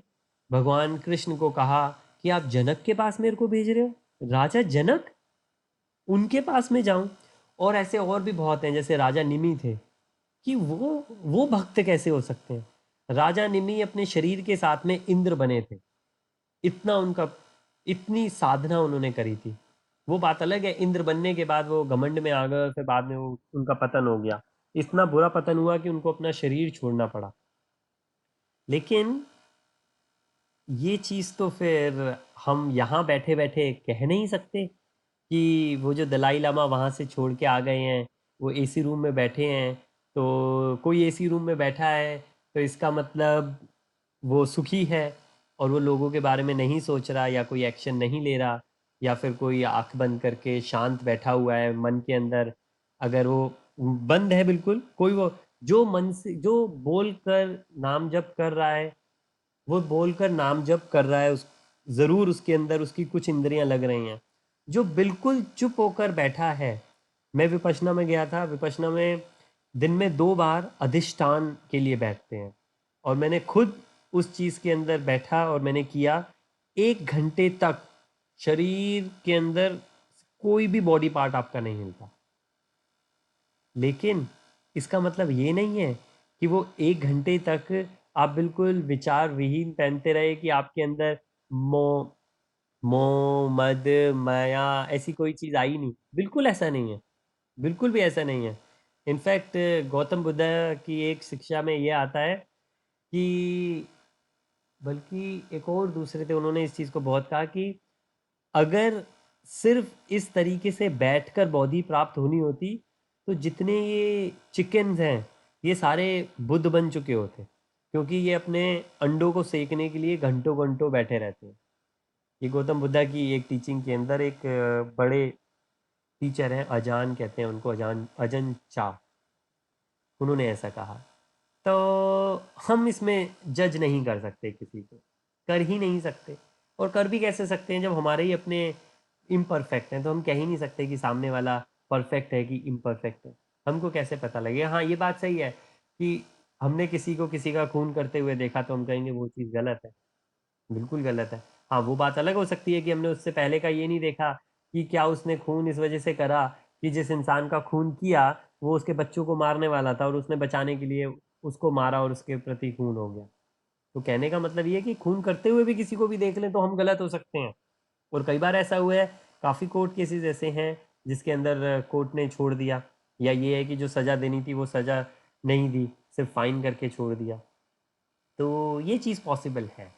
भगवान कृष्ण को कहा कि आप जनक के पास मेरे को भेज रहे हो, राजा जनक, उनके पास में जाऊं। और ऐसे और भी बहुत हैं, जैसे राजा निमि थे, कि वो भक्त कैसे हो सकते हैं। राजा निमि अपने शरीर के साथ में इंद्र बने थे, इतना उनका, इतनी साधना उन्होंने करी थी। वो बात अलग है, इंद्र बनने के बाद वो घमंड में आ गए, फिर बाद में वो उनका पतन हो गया, इतना बुरा पतन हुआ कि उनको अपना शरीर छोड़ना पड़ा। लेकिन ये चीज़ तो फिर हम यहाँ बैठे बैठे कह नहीं सकते कि वो जो दलाई लामा वहाँ से छोड़ के आ गए हैं, वो एसी रूम में बैठे हैं, तो कोई एसी रूम में बैठा है तो इसका मतलब वो सुखी है और वो लोगों के बारे में नहीं सोच रहा या कोई एक्शन नहीं ले रहा, या फिर कोई आंख बंद करके शांत बैठा हुआ है मन के अंदर। अगर वो बंद है बिल्कुल, कोई वो जो मन से जो बोल कर नाम जप कर रहा है, वो बोलकर नाम जप कर रहा है, उस ज़रूर उसके अंदर उसकी कुछ इंद्रियां लग रही हैं। जो बिल्कुल चुप होकर बैठा है, मैं विपश्यना में गया था, विपश्यना में दिन में 2 बार अधिष्ठान के लिए बैठते हैं, और मैंने खुद उस चीज़ के अंदर बैठा और मैंने किया। 1 घंटे तक शरीर के अंदर कोई भी बॉडी पार्ट आपका नहीं हिलता। लेकिन इसका मतलब ये नहीं है कि वो 1 घंटे तक आप बिल्कुल विचार विहीन पहनते रहे, कि आपके अंदर मोह, मोह मद माया ऐसी कोई चीज़ आई नहीं। बिल्कुल ऐसा नहीं है, बिल्कुल भी ऐसा नहीं है। इनफैक्ट गौतम बुद्ध की एक शिक्षा में ये आता है कि, बल्कि एक और दूसरे थे उन्होंने इस चीज़ को बहुत कहा कि अगर सिर्फ इस तरीके से बैठकर बोधि प्राप्त होनी होती तो जितने ये चिकन्स हैं ये सारे बुद्ध बन चुके होते, क्योंकि ये अपने अंडों को सेकने के लिए घंटों घंटों बैठे रहते हैं। ये गौतम बुद्धा की एक टीचिंग के अंदर एक बड़े टीचर हैं, अजान कहते हैं उनको, अजान अजन चा, उन्होंने ऐसा कहा। तो हम इसमें जज नहीं कर सकते किसी को, कर ही नहीं सकते। और कर भी कैसे सकते हैं जब हमारे ही अपने इम्परफेक्ट हैं, तो हम कह ही नहीं सकते कि सामने वाला परफेक्ट है कि इम्परफेक्ट है। हमको कैसे पता लगेगा। हाँ, ये बात सही है कि हमने किसी को किसी का खून करते हुए देखा तो हम कहेंगे वो चीज़ गलत है, बिल्कुल गलत है। हाँ, वो बात अलग हो सकती है कि हमने उससे पहले का ये नहीं देखा कि क्या उसने खून इस वजह से करा कि जिस इंसान का खून किया वो उसके बच्चों को मारने वाला था और उसने बचाने के लिए उसको मारा और उसके प्रति खून हो गया। तो कहने का मतलब ये है कि खून करते हुए भी किसी को भी देख लें तो हम गलत हो सकते हैं। और कई बार ऐसा हुआ है, काफ़ी कोर्ट केसेस ऐसे हैं जिसके अंदर कोर्ट ने छोड़ दिया या ये है कि जो सज़ा देनी थी वो सज़ा नहीं दी, सिर्फ फाइन करके छोड़ दिया। तो ये चीज़ पॉसिबल है,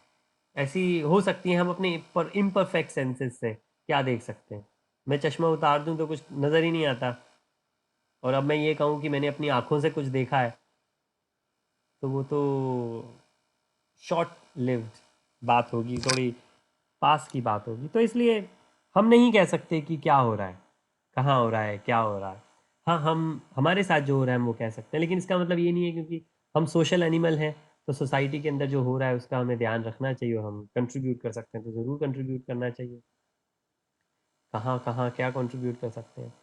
ऐसी हो सकती है। हम अपने पर इम्परफेक्ट सेंसेस से क्या देख सकते हैं? मैं चश्मा उतार दूं तो कुछ नज़र ही नहीं आता, और अब मैं ये कहूँ कि मैंने अपनी आंखों से कुछ देखा है, तो वो तो शॉर्ट लिव्ड बात होगी, थोड़ी पास की बात होगी। तो इसलिए हम नहीं कह सकते कि क्या हो रहा है, कहाँ हो रहा है, क्या हो रहा है। हाँ, हम हमारे साथ जो हो रहा है हम वो कह सकते हैं, लेकिन इसका मतलब ये नहीं है क्योंकि हम सोशल एनिमल हैं, तो सोसाइटी के अंदर जो हो रहा है उसका हमें ध्यान रखना चाहिए, और हम कंट्रीब्यूट कर सकते हैं तो ज़रूर कंट्रीब्यूट करना चाहिए। कहाँ कहाँ क्या कंट्रीब्यूट कर सकते हैं?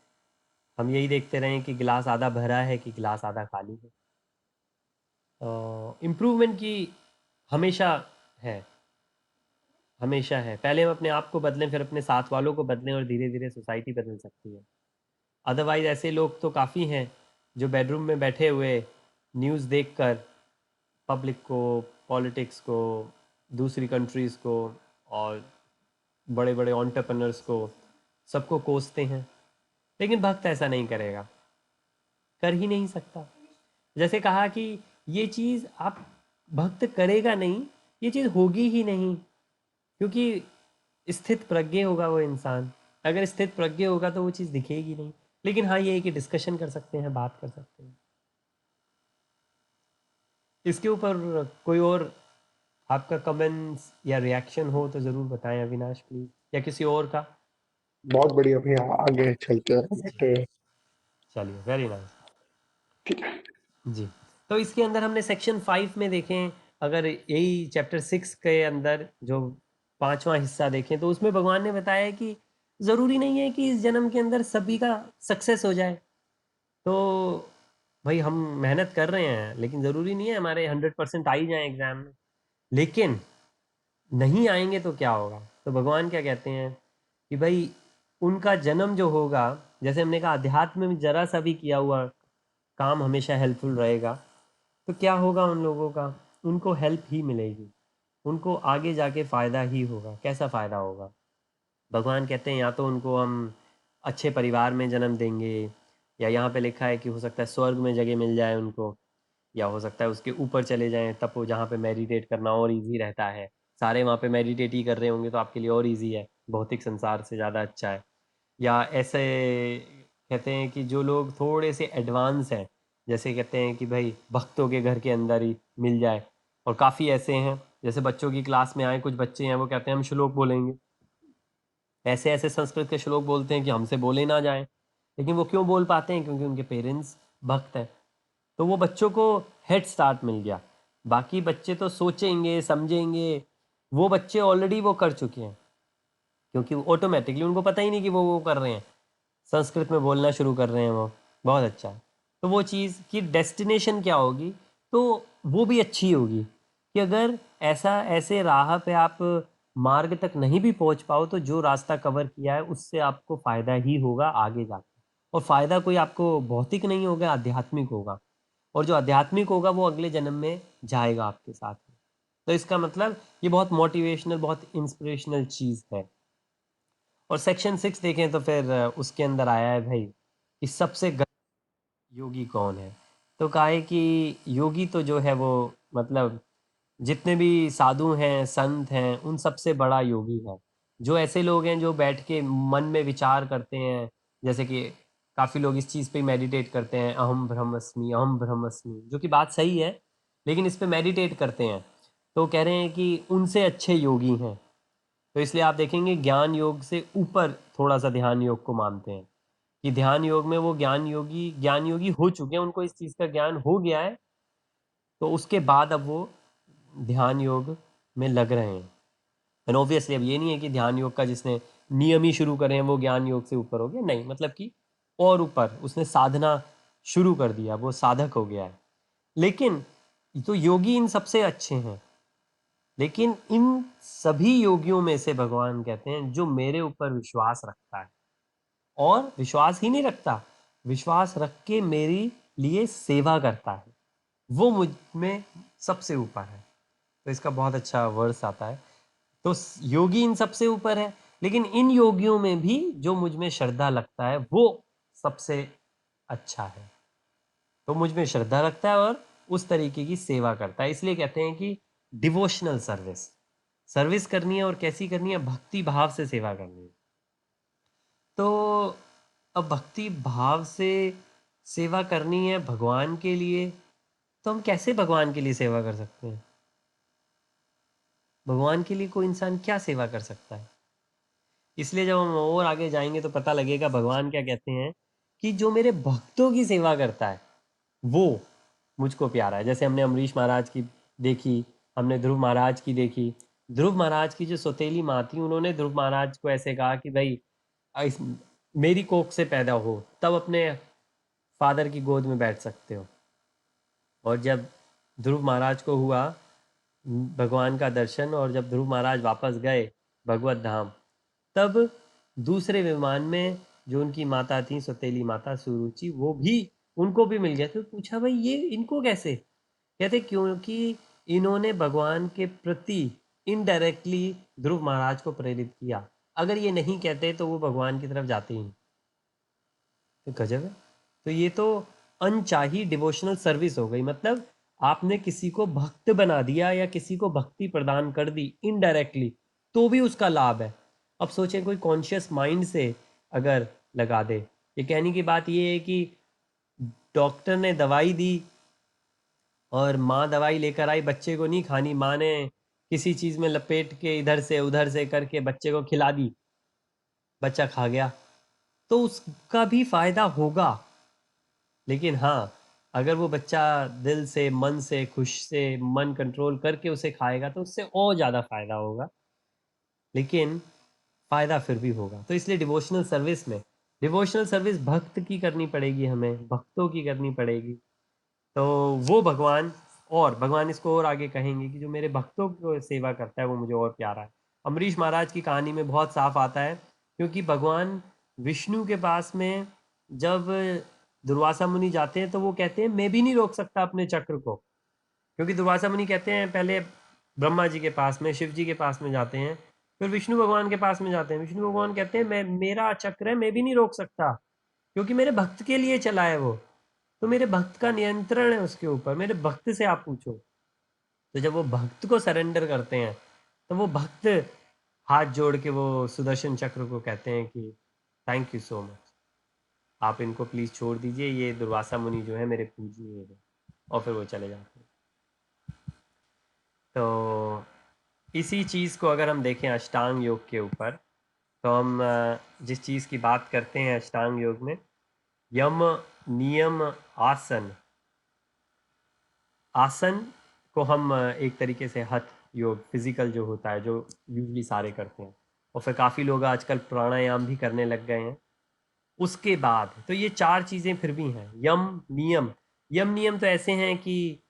हम यही देखते रहें कि गिलास आधा भरा है कि गिलास आधा खाली है। इम्प्रूवमेंट की हमेशा है, हमेशा है। पहले हम अपने आप को बदलें, फिर अपने साथ वालों को बदलें, और धीरे धीरे सोसाइटी बदल सकती है। अदरवाइज ऐसे लोग तो काफ़ी हैं जो बेडरूम में बैठे हुए न्यूज़ देखकर पब्लिक को, पॉलिटिक्स को, दूसरी कंट्रीज़ को, और बड़े बड़े एंटरप्रेन्योर्स को, सबको कोसते हैं। लेकिन भक्त ऐसा नहीं करेगा, कर ही नहीं सकता। जैसे कहा कि ये चीज़ आप, भक्त करेगा नहीं, ये चीज़ होगी ही नहीं, क्योंकि स्थित प्रज्ञ होगा वो इंसान। अगर स्थित प्रज्ञ होगा तो वो चीज़ दिखेगी नहीं। लेकिन हाँ, ये है कि डिस्कशन कर सकते हैं, बात कर सकते हैं इसके ऊपर। कोई और आपका कमेंट्स या रिएक्शन हो तो ज़रूर बताएं अविनाश प्लीज़, या किसी और का। बहुत बढ़िया भैया, आगे चलते हैं, बैठे हैं। चलिए, वेरी नाइस। ठीक है। जी। तो इसके अंदर हमने सेक्शन 5 में देखें, अगर यही चैप्टर 6 के अंदर जो 5वां हिस्सा देखें, तो उसमें भगवान ने बताया कि ज़रूरी नहीं है कि इस जन्म के अंदर सभी का सक्सेस हो जाए। तो भाई हम मेहनत कर रहे हैं, लेकिन ज़रूरी नहीं है हमारे 100% आ ही जाए एग्ज़ाम में। लेकिन नहीं आएंगे तो क्या होगा? तो भगवान क्या कहते हैं कि भाई उनका जन्म जो होगा, जैसे हमने कहा अध्यात्म में जरा सा भी किया हुआ काम हमेशा हेल्पफुल रहेगा, तो क्या होगा उन लोगों का? उनको हेल्प ही मिलेगी, उनको आगे जाके फ़ायदा ही होगा। कैसा फ़ायदा होगा? भगवान कहते हैं या तो उनको हम अच्छे परिवार में जन्म देंगे, या यहाँ पे लिखा है कि हो सकता है स्वर्ग में जगह मिल जाए उनको, या हो सकता है उसके ऊपर चले जाएं, तब वो जहाँ पे मेडिटेट करना और इजी रहता है। सारे वहाँ पे मेडिटेट ही कर रहे होंगे तो आपके लिए और इजी है, भौतिक संसार से ज़्यादा अच्छा है। या ऐसे कहते हैं कि जो लोग थोड़े से एडवांस हैं, जैसे कहते हैं कि भाई भक्तों के घर के अंदर ही मिल जाए, और काफ़ी ऐसे हैं, जैसे बच्चों की क्लास में आए कुछ बच्चे हैं, वो कहते हैं हम श्लोक बोलेंगे, ऐसे ऐसे संस्कृत के श्लोक बोलते हैं कि हमसे बोले ना जाए। लेकिन वो क्यों बोल पाते हैं? क्योंकि उनके पेरेंट्स भक्त हैं। तो वो बच्चों को हेड स्टार्ट मिल गया। बाकी बच्चे तो सोचेंगे, समझेंगे, वो बच्चे ऑलरेडी वो कर चुके हैं, क्योंकि ऑटोमेटिकली उनको पता ही नहीं कि वो कर रहे हैं, संस्कृत में बोलना शुरू कर रहे हैं वो। बहुत अच्छा है। तो वो चीज़ की डेस्टिनेशन क्या होगी, तो वो भी अच्छी होगी कि अगर ऐसा ऐसे राह पे आप मार्ग तक नहीं भी पहुंच पाओ, तो जो रास्ता कवर किया है उससे आपको फ़ायदा ही होगा आगे जाकर। और फ़ायदा कोई आपको भौतिक नहीं होगा, आध्यात्मिक होगा। और जो आध्यात्मिक होगा वो अगले जन्म में जाएगा आपके साथ में। तो इसका मतलब ये बहुत मोटिवेशनल, बहुत इंस्पिरेशनल चीज़ है। और सेक्शन 6 देखें तो फिर उसके अंदर आया है भाई कि सबसे योगी कौन है। तो कहा है कि योगी तो जो है वो, मतलब जितने भी साधु हैं, संत हैं, उन सबसे बड़ा योगी है। जो ऐसे लोग हैं जो बैठ के मन में विचार करते हैं, जैसे कि काफ़ी लोग इस चीज़ पे मेडिटेट करते हैं, अहम ब्रह्मस्मि, अहम ब्रह्मस्मि, जो कि बात सही है, लेकिन इस पे मेडिटेट करते हैं। तो कह रहे हैं कि उनसे अच्छे योगी हैं। तो इसलिए आप देखेंगे ज्ञान योग से ऊपर थोड़ा सा ध्यान योग को मानते हैं, कि ध्यान योग में वो ज्ञान योगी हो चुके हैं, उनको इस चीज़ का ज्ञान हो गया है, तो उसके बाद अब वो ध्यान योग में लग रहे हैं। एंड ऑब्वियसली अब ये नहीं है कि ध्यान योग का जिसने नियम ही शुरू करे हैं वो ज्ञान योग से ऊपर हो गया, नहीं, मतलब कि और ऊपर उसने साधना शुरू कर दिया, वो साधक हो गया है। लेकिन तो योगी इन सबसे अच्छे हैं, लेकिन इन सभी योगियों में से भगवान कहते हैं जो मेरे ऊपर विश्वास रखता है, और विश्वास ही नहीं रखता, विश्वास रख के मेरी लिए सेवा करता है, वो मुझ में सबसे ऊपर है। तो इसका बहुत अच्छा वर्स आता है। तो योगी इन सबसे ऊपर है, लेकिन इन योगियों में भी जो मुझ में श्रद्धा लगता है वो सबसे अच्छा है, तो मुझ में श्रद्धा रखता है और उस तरीके की सेवा करता है। इसलिए कहते हैं कि डिवोशनल सर्विस, सर्विस करनी है और कैसी करनी है, भक्ति भाव से सेवा करनी है। तो अब भक्ति भाव से सेवा करनी है भगवान के लिए, तो हम कैसे भगवान के लिए सेवा कर सकते हैं? भगवान के लिए कोई इंसान क्या सेवा कर सकता है? इसलिए जब हम और आगे जाएंगे तो पता लगेगा भगवान क्या कहते हैं कि जो मेरे भक्तों की सेवा करता है वो मुझको प्यारा है। जैसे हमने अमरीश महाराज की देखी, हमने ध्रुव महाराज की देखी। ध्रुव महाराज की जो सौतेली माँ थी, उन्होंने ध्रुव महाराज को ऐसे कहा कि भाई इस मेरी कोख से पैदा हो तब अपने फादर की गोद में बैठ सकते हो। और जब ध्रुव महाराज को हुआ भगवान का दर्शन, और जब ध्रुव महाराज वापस गए भगवत धाम, तब दूसरे विमान में जो उनकी माता थी सौतेली माता सुरुचि, वो भी उनको भी मिल गया। तो पूछा भाई ये इनको कैसे? कहते क्योंकि इन्होंने भगवान के प्रति इनडायरेक्टली ध्रुव महाराज को प्रेरित किया। अगर ये नहीं कहते तो वो भगवान की तरफ जाते ही नहीं। तो गजब है। तो ये तो अनचाही डिवोशनल सर्विस हो गई, मतलब आपने किसी को भक्त बना दिया या किसी को भक्ति प्रदान कर दी इनडायरेक्टली, तो भी उसका लाभ है। अब सोचें कोई कॉन्शियस माइंड से अगर लगा दे, ये कहने की बात ये है कि डॉक्टर ने दवाई दी और माँ दवाई लेकर आई, बच्चे को नहीं खानी, माँ ने किसी चीज़ में लपेट के इधर से उधर से करके बच्चे को खिला दी, बच्चा खा गया, तो उसका भी फायदा होगा। लेकिन हाँ, अगर वो बच्चा दिल से मन से खुश से मन कंट्रोल करके उसे खाएगा तो उससे और ज़्यादा फायदा होगा, लेकिन फ़ायदा फिर भी होगा। तो इसलिए डिवोशनल सर्विस में, डिवोशनल सर्विस भक्त की करनी पड़ेगी, हमें भक्तों की करनी पड़ेगी। तो वो भगवान, और भगवान इसको और आगे कहेंगे कि जो मेरे भक्तों को सेवा करता है वो मुझे और प्यारा है। अमरीश महाराज की कहानी में बहुत साफ आता है, क्योंकि भगवान विष्णु के पास में जब दुर्वासा मुनि जाते हैं तो वो कहते हैं मैं भी नहीं रोक सकता अपने चक्र को। क्योंकि दुर्वासा मुनि कहते हैं पहले ब्रह्मा जी के पास में, शिव जी के पास में जाते हैं, फिर विष्णु भगवान के पास में जाते हैं। विष्णु भगवान कहते हैं मैं, मेरा चक्र है, मैं भी नहीं रोक सकता, क्योंकि मेरे भक्त के लिए चला है वो, तो मेरे भक्त का नियंत्रण है उसके ऊपर, मेरे भक्त से आप पूछो। तो जब वो भक्त को सरेंडर करते हैं तो वो भक्त हाथ जोड़ के वो सुदर्शन चक्र को कहते हैं कि थैंक यू सो मच, आप इनको प्लीज़ छोड़ दीजिए, ये दुर्वासा मुनि जो है मेरे पूजनीय है। और फिर वो चले जाते हैं। तो इसी चीज़ को अगर हम देखें अष्टांग योग के ऊपर, तो हम जिस चीज़ की बात करते हैं अष्टांग योग में, यम नियम आसन, आसन को हम एक तरीके से हठ योग फिजिकल जो होता है जो यूजली सारे करते हैं, और फिर काफ़ी लोग आजकल प्राणायाम भी करने लग गए हैं। उसके बाद तो ये चार चीज़ें फिर भी हैं, यम नियम। यम नियम तो ऐसे हैं कि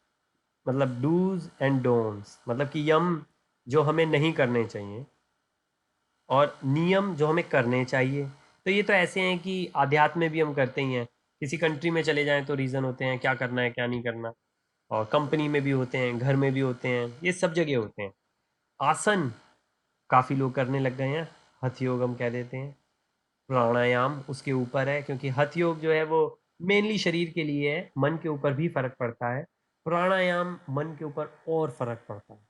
मतलब डूज एंड डोंट्स, मतलब कि यम जो हमें नहीं करने चाहिए और नियम जो हमें करने चाहिए। तो ये तो ऐसे हैं कि आध्यात्म में भी हम करते ही हैं, किसी कंट्री में चले जाएं तो रीज़न होते हैं क्या करना है क्या नहीं करना, और कंपनी में भी होते हैं, घर में भी होते हैं, ये सब जगह होते हैं। आसन काफ़ी लोग करने लग गए हैं, हठ योग हम कह देते हैं। प्राणायाम उसके ऊपर है, क्योंकि हठ योग जो है वो मेनली शरीर के लिए है, मन के ऊपर भी फर्क पड़ता है। प्राणायाम मन के ऊपर और फर्क पड़ता है।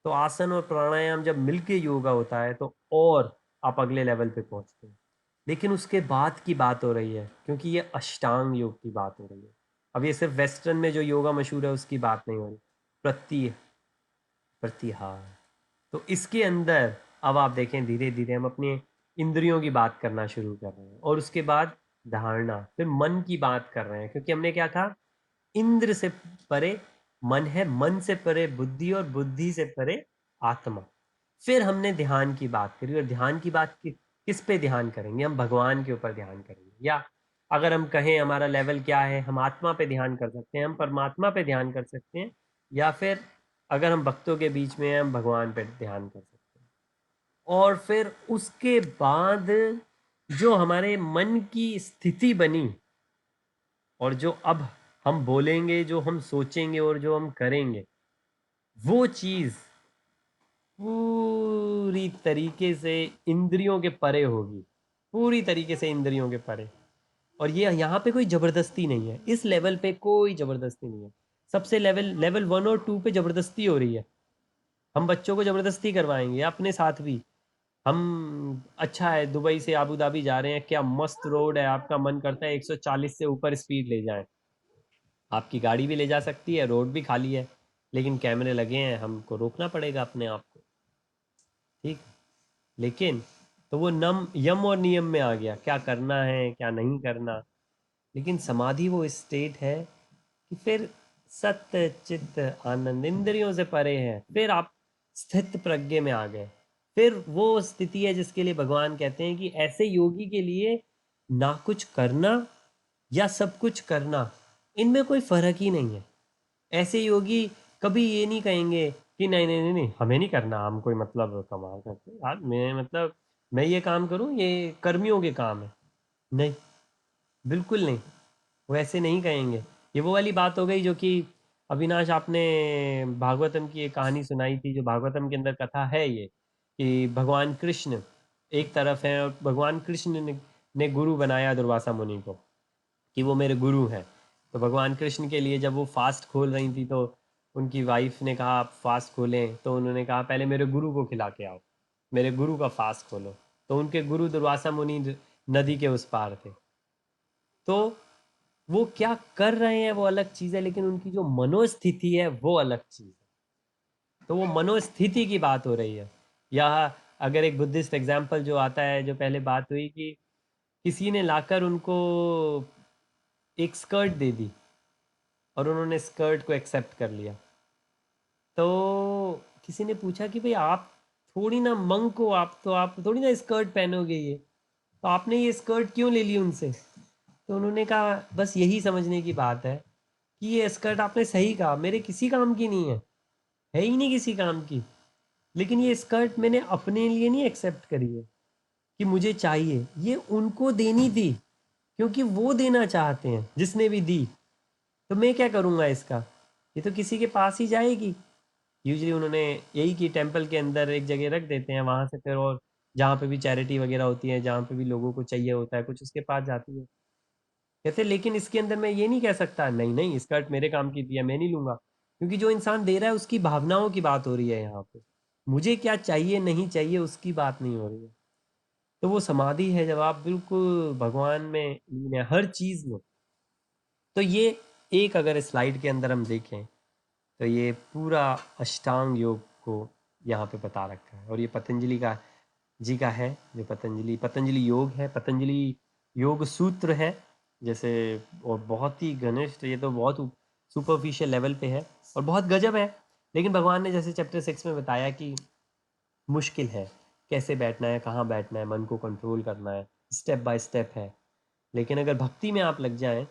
तो आसन और प्राणायाम जब मिलके योगा होता है तो और आप अगले लेवल पे पहुंचते हैं। लेकिन उसके बाद की बात हो रही है, क्योंकि ये अष्टांग योग की बात हो रही है। अब ये सिर्फ वेस्टर्न में जो योगा मशहूर है उसकी बात नहीं हो रही। प्रति प्रतिहार, तो इसके अंदर अब आप देखें धीरे धीरे हम अपनी इंद्रियों की बात करना शुरू कर रहे हैं, और उसके बाद धारणा, फिर मन की बात कर रहे हैं, क्योंकि हमने क्या कहा, इंद्र से परे मन है, मन से परे बुद्धि, और बुद्धि से परे आत्मा। फिर हमने ध्यान की बात करी, और ध्यान की बात की किस पे ध्यान करेंगे, हम भगवान के ऊपर ध्यान करेंगे, या अगर हम कहें हमारा लेवल क्या है, हम आत्मा पे ध्यान कर सकते हैं, हम परमात्मा पे ध्यान कर सकते हैं, या फिर अगर हम भक्तों के बीच में हैं हम भगवान पे ध्यान कर सकते हैं। और फिर उसके बाद जो हमारे मन की स्थिति बनी, और जो अब हम बोलेंगे, जो हम सोचेंगे और जो हम करेंगे, वो चीज़ पूरी तरीके से इंद्रियों के परे होगी, पूरी तरीके से इंद्रियों के परे। और ये यहाँ पे कोई ज़बरदस्ती नहीं है, इस लेवल पे कोई ज़बरदस्ती नहीं है। सबसे लेवल 1 और 2 पे ज़बरदस्ती हो रही है। हम बच्चों को ज़बरदस्ती करवाएंगे, अपने साथ भी। हम अच्छा है, दुबई से आबू धाबी जा रहे हैं, क्या मस्त रोड है, आपका मन करता है 140 से ऊपर स्पीड ले जाएं। आपकी गाड़ी भी ले जा सकती है, रोड भी खाली है, लेकिन कैमरे लगे हैं, हमको रोकना पड़ेगा अपने आप को। ठीक। लेकिन तो वो नम यम और नियम में आ गया, क्या करना है क्या नहीं करना। लेकिन समाधि वो स्टेट है कि फिर सत्य चित्त आनंद इंद्रियों से परे है, फिर आप स्थित प्रज्ञ में आ गए। फिर वो स्थिति है जिसके लिए भगवान कहते हैं कि ऐसे योगी के लिए ना कुछ करना या सब कुछ करना, इनमें कोई फर्क ही नहीं है। ऐसे योगी कभी ये नहीं कहेंगे कि नहीं नहीं नहीं नहीं हमें नहीं करना, हम कोई मतलब कमाल करते यार, मैं मतलब मैं ये काम करूं, ये कर्मियों के काम है। नहीं, बिल्कुल नहीं, वो ऐसे नहीं कहेंगे। ये वो वाली बात हो गई जो कि अविनाश आपने भागवतम की एक कहानी सुनाई थी, जो भागवतम के अंदर कथा है ये, कि भगवान कृष्ण एक तरफ है और भगवान कृष्ण ने गुरु बनाया दुर्वासा मुनि को कि वो मेरे गुरु हैं। तो भगवान कृष्ण के लिए जब वो फास्ट खोल रही थी तो उनकी वाइफ ने कहा आप फास्ट खोलें, तो उन्होंने कहा पहले मेरे गुरु को खिला के आओ, मेरे गुरु का फास्ट खोलो। तो उनके गुरु दुर्वासा मुनि नदी के उस पार थे। तो वो क्या कर रहे हैं वो अलग चीज़ है, लेकिन उनकी जो मनोस्थिति है वो अलग चीज़ है। तो वो मनोस्थिति की बात हो रही है। या अगर एक बुद्धिस्ट एग्जाम्पल जो आता है, जो पहले बात हुई कि किसी ने लाकर उनको एक स्कर्ट दे दी और उन्होंने स्कर्ट को एक्सेप्ट कर लिया। तो किसी ने पूछा कि भाई आप थोड़ी ना मंक हो, आप थोड़ी ना स्कर्ट पहनोगे, ये तो आपने ये स्कर्ट क्यों ले ली उनसे। तो उन्होंने कहा बस यही समझने की बात है कि ये स्कर्ट आपने सही कहा मेरे किसी काम की नहीं है ही नहीं किसी काम की। लेकिन ये स्कर्ट मैंने अपने लिए नहीं एक्सेप्ट करी है कि मुझे चाहिए, ये उनको देनी थी क्योंकि वो देना चाहते हैं जिसने भी दी। तो मैं क्या करूँगा इसका, ये तो किसी के पास ही जाएगी। यूजली उन्होंने यही कि टेम्पल के अंदर एक जगह रख देते हैं, वहाँ से फिर और जहाँ पे भी चैरिटी वगैरह होती है, जहाँ पे भी लोगों को चाहिए होता है कुछ, उसके पास जाती है। कहते लेकिन इसके अंदर मैं ये नहीं कह सकता नहीं नहीं स्कर्ट मेरे काम की दिया मैं नहीं लूंगा, क्योंकि जो इंसान दे रहा है उसकी भावनाओं की बात हो रही है यहाँ पे। मुझे क्या चाहिए नहीं चाहिए उसकी बात नहीं हो रही है। तो वो समाधि है जब आप बिल्कुल भगवान में लीन है हर चीज में। तो ये एक अगर स्लाइड के अंदर हम देखें तो ये पूरा अष्टांग योग को यहाँ पे बता रखा है, और ये पतंजलि का जी का है, जो पतंजलि योग है, पतंजलि योग सूत्र है जैसे। और बहुत ही घनिष्ठ, ये तो बहुत सुपरफिशियल लेवल पे है और बहुत गजब है। लेकिन भगवान ने जैसे चैप्टर 6 में बताया कि मुश्किल है, कैसे बैठना है, कहाँ बैठना है, मन को कंट्रोल करना है, स्टेप बाय स्टेप है। लेकिन अगर भक्ति में आप लग जाएं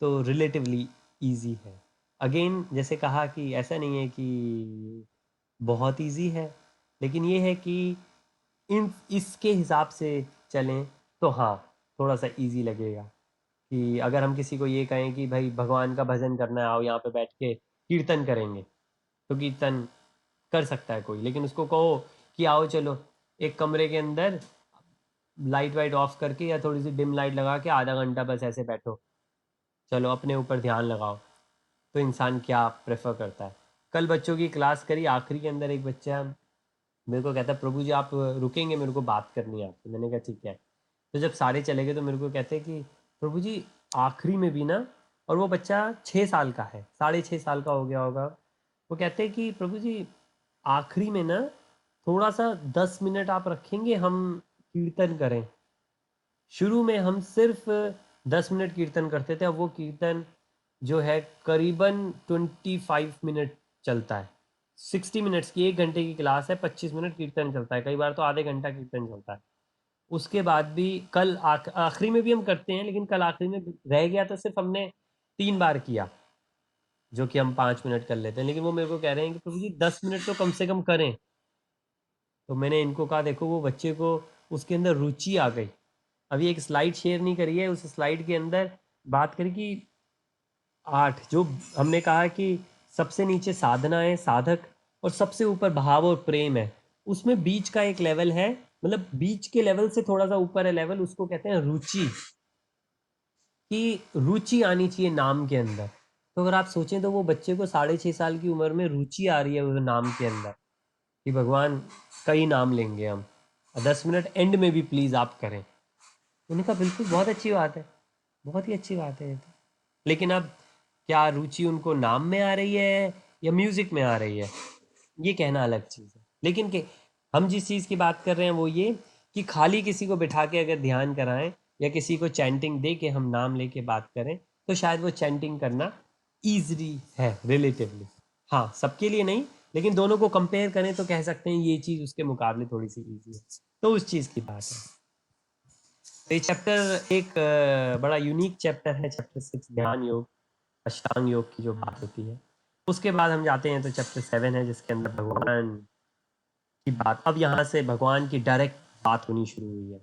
तो रिलेटिवली इजी है। अगेन जैसे कहा कि ऐसा नहीं है कि बहुत इजी है, लेकिन ये है कि इन इसके हिसाब से चलें तो हाँ, थोड़ा सा इजी लगेगा। कि अगर हम किसी को ये कहें कि भाई भगवान का भजन करना है, आओ यहाँ पे बैठ के कीर्तन करेंगे, तो कीर्तन कर सकता है कोई। लेकिन उसको कहो कि आओ चलो एक कमरे के अंदर लाइट वाइट ऑफ करके या थोड़ी सी डिम लाइट लगा के आधा घंटा बस ऐसे बैठो, चलो अपने ऊपर ध्यान लगाओ, तो इंसान क्या प्रेफर करता है। कल बच्चों की क्लास करी, आखिरी के अंदर एक बच्चा मेरे को कहता है प्रभु जी आप रुकेंगे, मेरे को बात करनी है आपसे। मैंने कहा ठीक है। तो जब सारे चले गए तो मेरे को कहते हैं कि प्रभु जी आखिरी में भी ना, और वो बच्चा 6 साल का है, 6.5 साल का हो गया होगा। वो कहते हैं कि प्रभु जी आखिरी में ना थोड़ा सा 10 मिनट आप रखेंगे, हम कीर्तन करें। शुरू में हम सिर्फ 10 मिनट कीर्तन करते थे, अब वो कीर्तन जो है करीबन 25 मिनट चलता है। 60 मिनट्स की 1 घंटे की क्लास है, 25 मिनट कीर्तन चलता है, कई बार तो आधे घंटा कीर्तन चलता है। उसके बाद भी कल आखिरी में भी हम करते हैं, लेकिन कल आखिरी में रह गया तो सिर्फ हमने 3 बार किया, जो कि हम 5 मिनट कर लेते हैं। लेकिन वो मेरे को कह रहे हैं कि प्रभु जी 10 मिनट तो कम से कम करें। तो मैंने इनको कहा देखो वो बच्चे को उसके अंदर रुचि आ गई। अभी एक स्लाइड शेयर नहीं करी है, उस स्लाइड के अंदर बात करी कि 8 जो हमने कहा कि सबसे नीचे साधना है, साधक, और सबसे ऊपर भाव और प्रेम है। उसमें बीच का एक लेवल है, मतलब बीच के लेवल से थोड़ा सा ऊपर है लेवल, उसको कहते हैं रुचि। कि रुचि आनी चाहिए नाम के अंदर। तो अगर आप सोचें तो वो बच्चे को 6.5 साल की उम्र में रुचि आ रही है वो नाम के अंदर, कि भगवान कई नाम लेंगे हम, 10 मिनट एंड में भी प्लीज़ आप करें। उन्होंने कहा बिल्कुल, बहुत अच्छी बात है, बहुत ही अच्छी बात है ये तो। लेकिन अब क्या रुचि उनको नाम में आ रही है या म्यूज़िक में आ रही है, ये कहना अलग चीज़ है। लेकिन कि हम जिस चीज़ की बात कर रहे हैं वो ये कि खाली किसी को बिठा के अगर ध्यान कराएं या किसी को चैंटिंग दे के हम नाम लेके बात करें तो शायद वो चैंटिंग करना ईजली है रिलेटिवली। हाँ, सबके लिए नहीं, लेकिन दोनों को कंपेयर करें तो कह सकते हैं ये चीज़ उसके मुकाबले थोड़ी सी ईजी है। तो उस चीज़ की बात है। तो ये चैप्टर एक बड़ा यूनिक चैप्टर है, चैप्टर 6 ध्यान योग, अष्टांग योग की जो बात होती है। उसके बाद हम जाते हैं तो चैप्टर 7 है जिसके अंदर भगवान की बात। अब यहाँ से भगवान की डायरेक्ट बात होनी शुरू हुई है।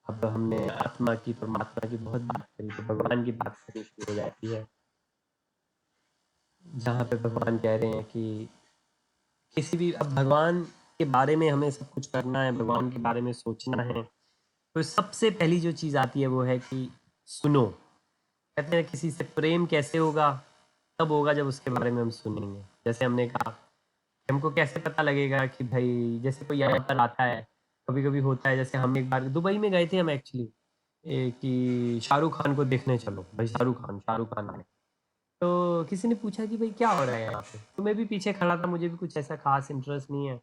अब हमने आत्मा की, परमात्मा की बहुत बात करी, तो भगवान की बात करनी शुरू हो जाती है, जहाँ पे भगवान कह रहे हैं कि किसी भी, अब भगवान के बारे में हमें सब कुछ करना है, भगवान के बारे में सोचना है, तो सबसे पहली जो चीज़ आती है वो है कि सुनो। कहते हैं किसी से प्रेम कैसे होगा, तब होगा जब उसके बारे में हम सुनेंगे। जैसे हमने कहा, हमको कैसे पता लगेगा कि भाई, जैसे कोई यहाँ पर आता है, कभी कभी होता है, जैसे हम एक बार दुबई में गए थे हम एक्चुअली, कि शाहरुख खान को देखने चलो भाई, शाहरुख खान आए। तो किसी ने पूछा कि भाई क्या हो रहा है यहाँ पे, तो मैं भी पीछे खड़ा था, मुझे भी कुछ ऐसा खास इंटरेस्ट नहीं है।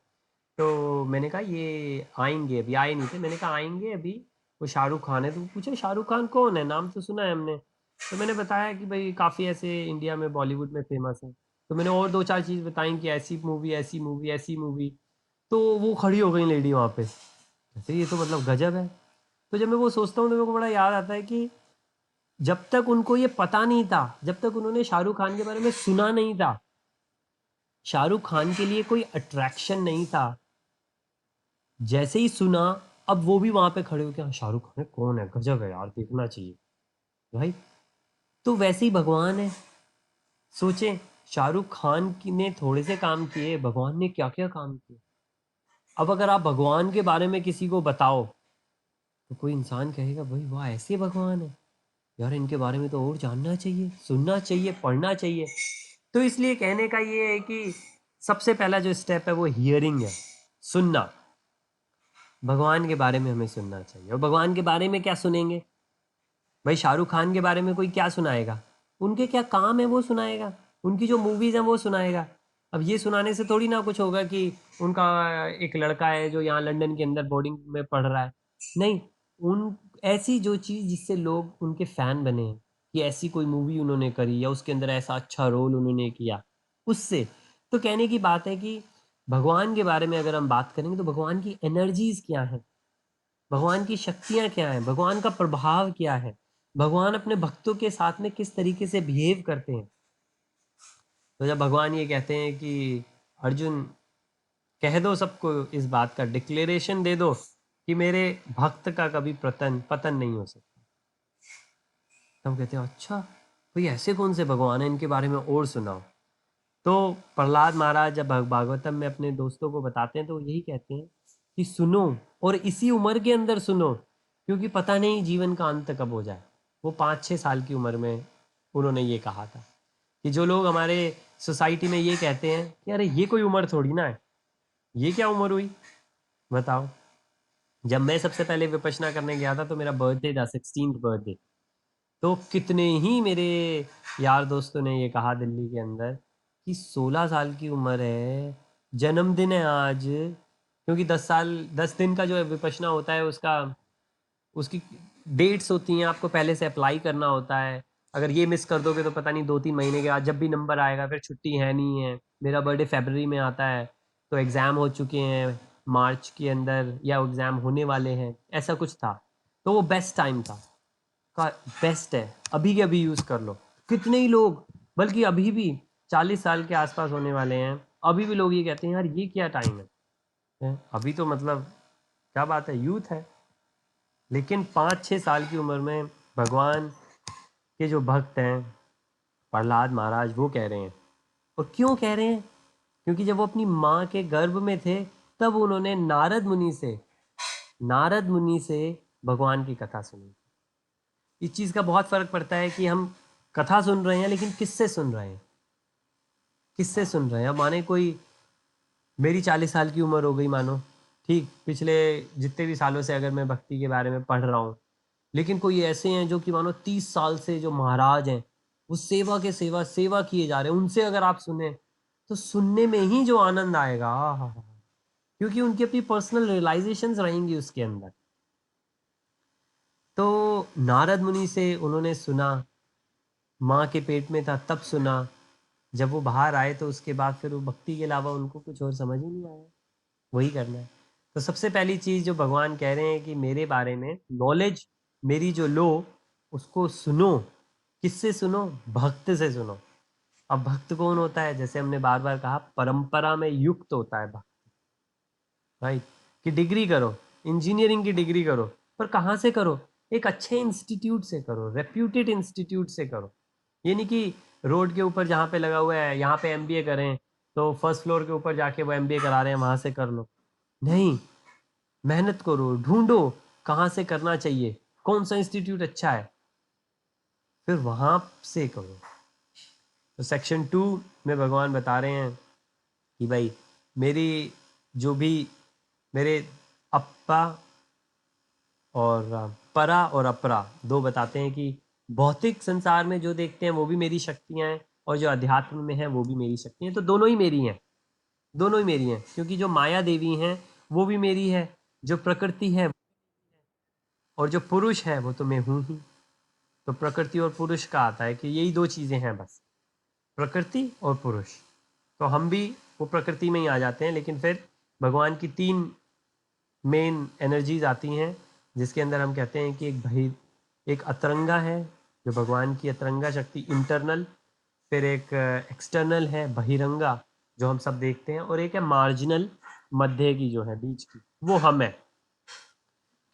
तो मैंने कहा ये आएंगे, अभी आए नहीं थे, मैंने कहा आएंगे अभी, वो शाहरुख खान है। तो पूछे शाहरुख खान कौन है, नाम तो सुना है हमने। तो मैंने बताया कि भाई काफ़ी ऐसे इंडिया में बॉलीवुड में फेमस है। तो मैंने और दो चार चीज़ बताई कि ऐसी मूवी, ऐसी मूवी, ऐसी मूवी। तो वो खड़ी हो गई लेडी वहाँ पे, कहते ये तो मतलब गजब है। तो जब मैं वो सोचता हूँ तो मेरे को बड़ा याद आता है कि जब तक उनको ये पता नहीं था, जब तक उन्होंने शाहरुख खान के बारे में सुना नहीं था, शाहरुख खान के लिए कोई अट्रैक्शन नहीं था, जैसे ही सुना, अब वो भी वहां पे खड़े हो गए, शाहरुख खान है, कौन है, गजब है यार, देखना चाहिए भाई। तो वैसे ही भगवान है। सोचें, शाहरुख खान ने थोड़े से काम किए, भगवान ने क्या क्या काम किए। अब अगर आप भगवान के बारे में किसी को बताओ तो कोई इंसान कहेगा भाई वाह, ऐसे भगवान है यार, इनके बारे में तो और जानना चाहिए, सुनना चाहिए, पढ़ना चाहिए। तो इसलिए कहने का ये है कि सबसे पहला जो स्टेप है वो हियरिंग है, सुनना। भगवान के बारे में हमें सुनना चाहिए। और भगवान के बारे में क्या सुनेंगे भाई, शाहरुख खान के बारे में कोई क्या सुनाएगा, उनके क्या काम है वो सुनाएगा, उनकी जो मूवीज हैं वो सुनाएगा। अब ये सुनाने से थोड़ी ना कुछ होगा कि उनका एक लड़का है जो यहाँ लंदन के अंदर बोर्डिंग में पढ़ रहा है। नहीं, उन ऐसी जो चीज़ जिससे लोग उनके फैन बने हैं, कि ऐसी कोई मूवी उन्होंने करी या उसके अंदर ऐसा अच्छा रोल उन्होंने किया, उससे। तो कहने की बात है कि भगवान के बारे में अगर हम बात करेंगे तो भगवान की एनर्जीज क्या है, भगवान की शक्तियाँ क्या हैं, भगवान का प्रभाव क्या है, भगवान अपने भक्तों के साथ में किस तरीके से बिहेव करते हैं। तो जब भगवान ये कहते हैं कि अर्जुन, कह दो सबको, इस बात का डिक्लेरेशन दे दो कि मेरे भक्त का कभी पतन पतन नहीं हो सकता। तब कहते हैं अच्छा भाई, ऐसे कौन से भगवान हैं, इनके बारे में और सुनाओ। तो प्रहलाद महाराज जब भागवतम में अपने दोस्तों को बताते हैं तो वो यही कहते हैं कि सुनो, और इसी उम्र के अंदर सुनो, क्योंकि पता नहीं जीवन का अंत कब हो जाए। वो 5-6 साल की उम्र में उन्होंने ये कहा था। कि जो लोग हमारे सोसाइटी में ये कहते हैं कि अरे ये कोई उम्र थोड़ी ना है, ये क्या उम्र हुई, बताओ। जब मैं सबसे पहले विपश्यना करने गया था तो मेरा बर्थडे था, 16th बर्थडे। तो कितने ही मेरे यार दोस्तों ने ये कहा दिल्ली के अंदर कि 16 साल की उम्र है, जन्मदिन है आज। क्योंकि 10 दिन का जो विपश्यना होता है उसका, उसकी डेट्स होती हैं, आपको पहले से अप्लाई करना होता है। अगर ये मिस कर दोगे तो पता नहीं 2-3 महीने के बाद जब भी नंबर आएगा फिर छुट्टी है नहीं है। मेरा बर्थडे फरवरी में आता है, तो एग्ज़ाम हो चुके हैं मार्च के अंदर, या एग्ज़ाम होने वाले हैं, ऐसा कुछ था। तो वो बेस्ट टाइम था, का बेस्ट है, अभी के अभी यूज़ कर लो। कितने ही लोग, बल्कि अभी भी 40 साल के आसपास होने वाले हैं, अभी भी लोग ये कहते हैं यार ये क्या टाइम है, अभी तो मतलब क्या बात है, यूथ है। लेकिन 5-6 साल की उम्र में भगवान के जो भक्त हैं, प्रहलाद महाराज, वो कह रहे हैं। और क्यों कह रहे हैं, क्योंकि जब वो अपनी माँ के गर्भ में थे तब उन्होंने नारद मुनि से भगवान की कथा सुनी। इस चीज़ का बहुत फ़र्क पड़ता है कि हम कथा सुन रहे हैं, लेकिन किससे सुन रहे हैं, किससे सुन रहे हैं। अब माने कोई, मेरी 40 साल की उम्र हो गई मानो, ठीक, पिछले जितने भी सालों से अगर मैं भक्ति के बारे में पढ़ रहा हूँ, लेकिन कोई ऐसे हैं जो कि मानो 30 साल से जो महाराज हैं, वो सेवा के सेवा किए जा रहे हैं, उनसे अगर आप सुने, तो सुनने में ही जो आनंद आएगा, आहा, क्योंकि उनकी अपनी पर्सनल रियलाइजेशंस रहेंगी उसके अंदर। तो नारद मुनि से उन्होंने सुना, माँ के पेट में था तब सुना, जब वो बाहर आए तो उसके बाद फिर वो भक्ति के अलावा उनको कुछ और समझ ही नहीं आया, वही करना है। तो सबसे पहली चीज़ जो भगवान कह रहे हैं कि मेरे बारे में नॉलेज मेरी जो लो, उसको सुनो। किससे सुनो? भक्त से सुनो। अब भक्त कौन होता है? जैसे हमने बार बार कहा, परंपरा में युक्त होता है भक्त, राइट? कि डिग्री करो, इंजीनियरिंग की डिग्री करो, पर कहाँ से करो? एक अच्छे इंस्टीट्यूट से करो, रेप्यूटेड इंस्टीट्यूट से करो। ये नहीं कि रोड के ऊपर जहाँ पे लगा हुआ है यहाँ पे एमबीए करें, तो फर्स्ट फ्लोर के ऊपर जाके वो एमबीए करा रहे हैं, वहां से कर लो। नहीं, मेहनत करो, ढूंढो कहाँ से करना चाहिए, कौन सा इंस्टीट्यूट अच्छा है, फिर वहां से करो। तो सेक्शन 2 में भगवान बता रहे हैं कि भाई, मेरी जो भी मेरे अप्पा और परा और अपरा, दो बताते हैं कि भौतिक संसार में जो देखते हैं वो भी मेरी शक्तियां हैं, और जो अध्यात्म में है वो भी मेरी शक्तियां हैं। तो दोनों ही मेरी हैं, दोनों ही मेरी हैं, क्योंकि जो माया देवी हैं वो भी मेरी है, जो प्रकृति है, और जो पुरुष है वो तो मैं हूँ ही। तो प्रकृति और पुरुष का आता है कि यही दो चीज़ें हैं बस, प्रकृति और पुरुष। तो हम भी वो प्रकृति में ही आ जाते हैं, लेकिन फिर भगवान की 3 मेन एनर्जीज आती हैं, जिसके अंदर हम कहते हैं कि एक अतरंगा है, जो भगवान की अतरंगा शक्ति इंटरनल, फिर एक एक्सटर्नल है बहिरंगा, जो हम सब देखते हैं, और एक है मार्जिनल, मध्य की जो है, बीच की, वो हम है।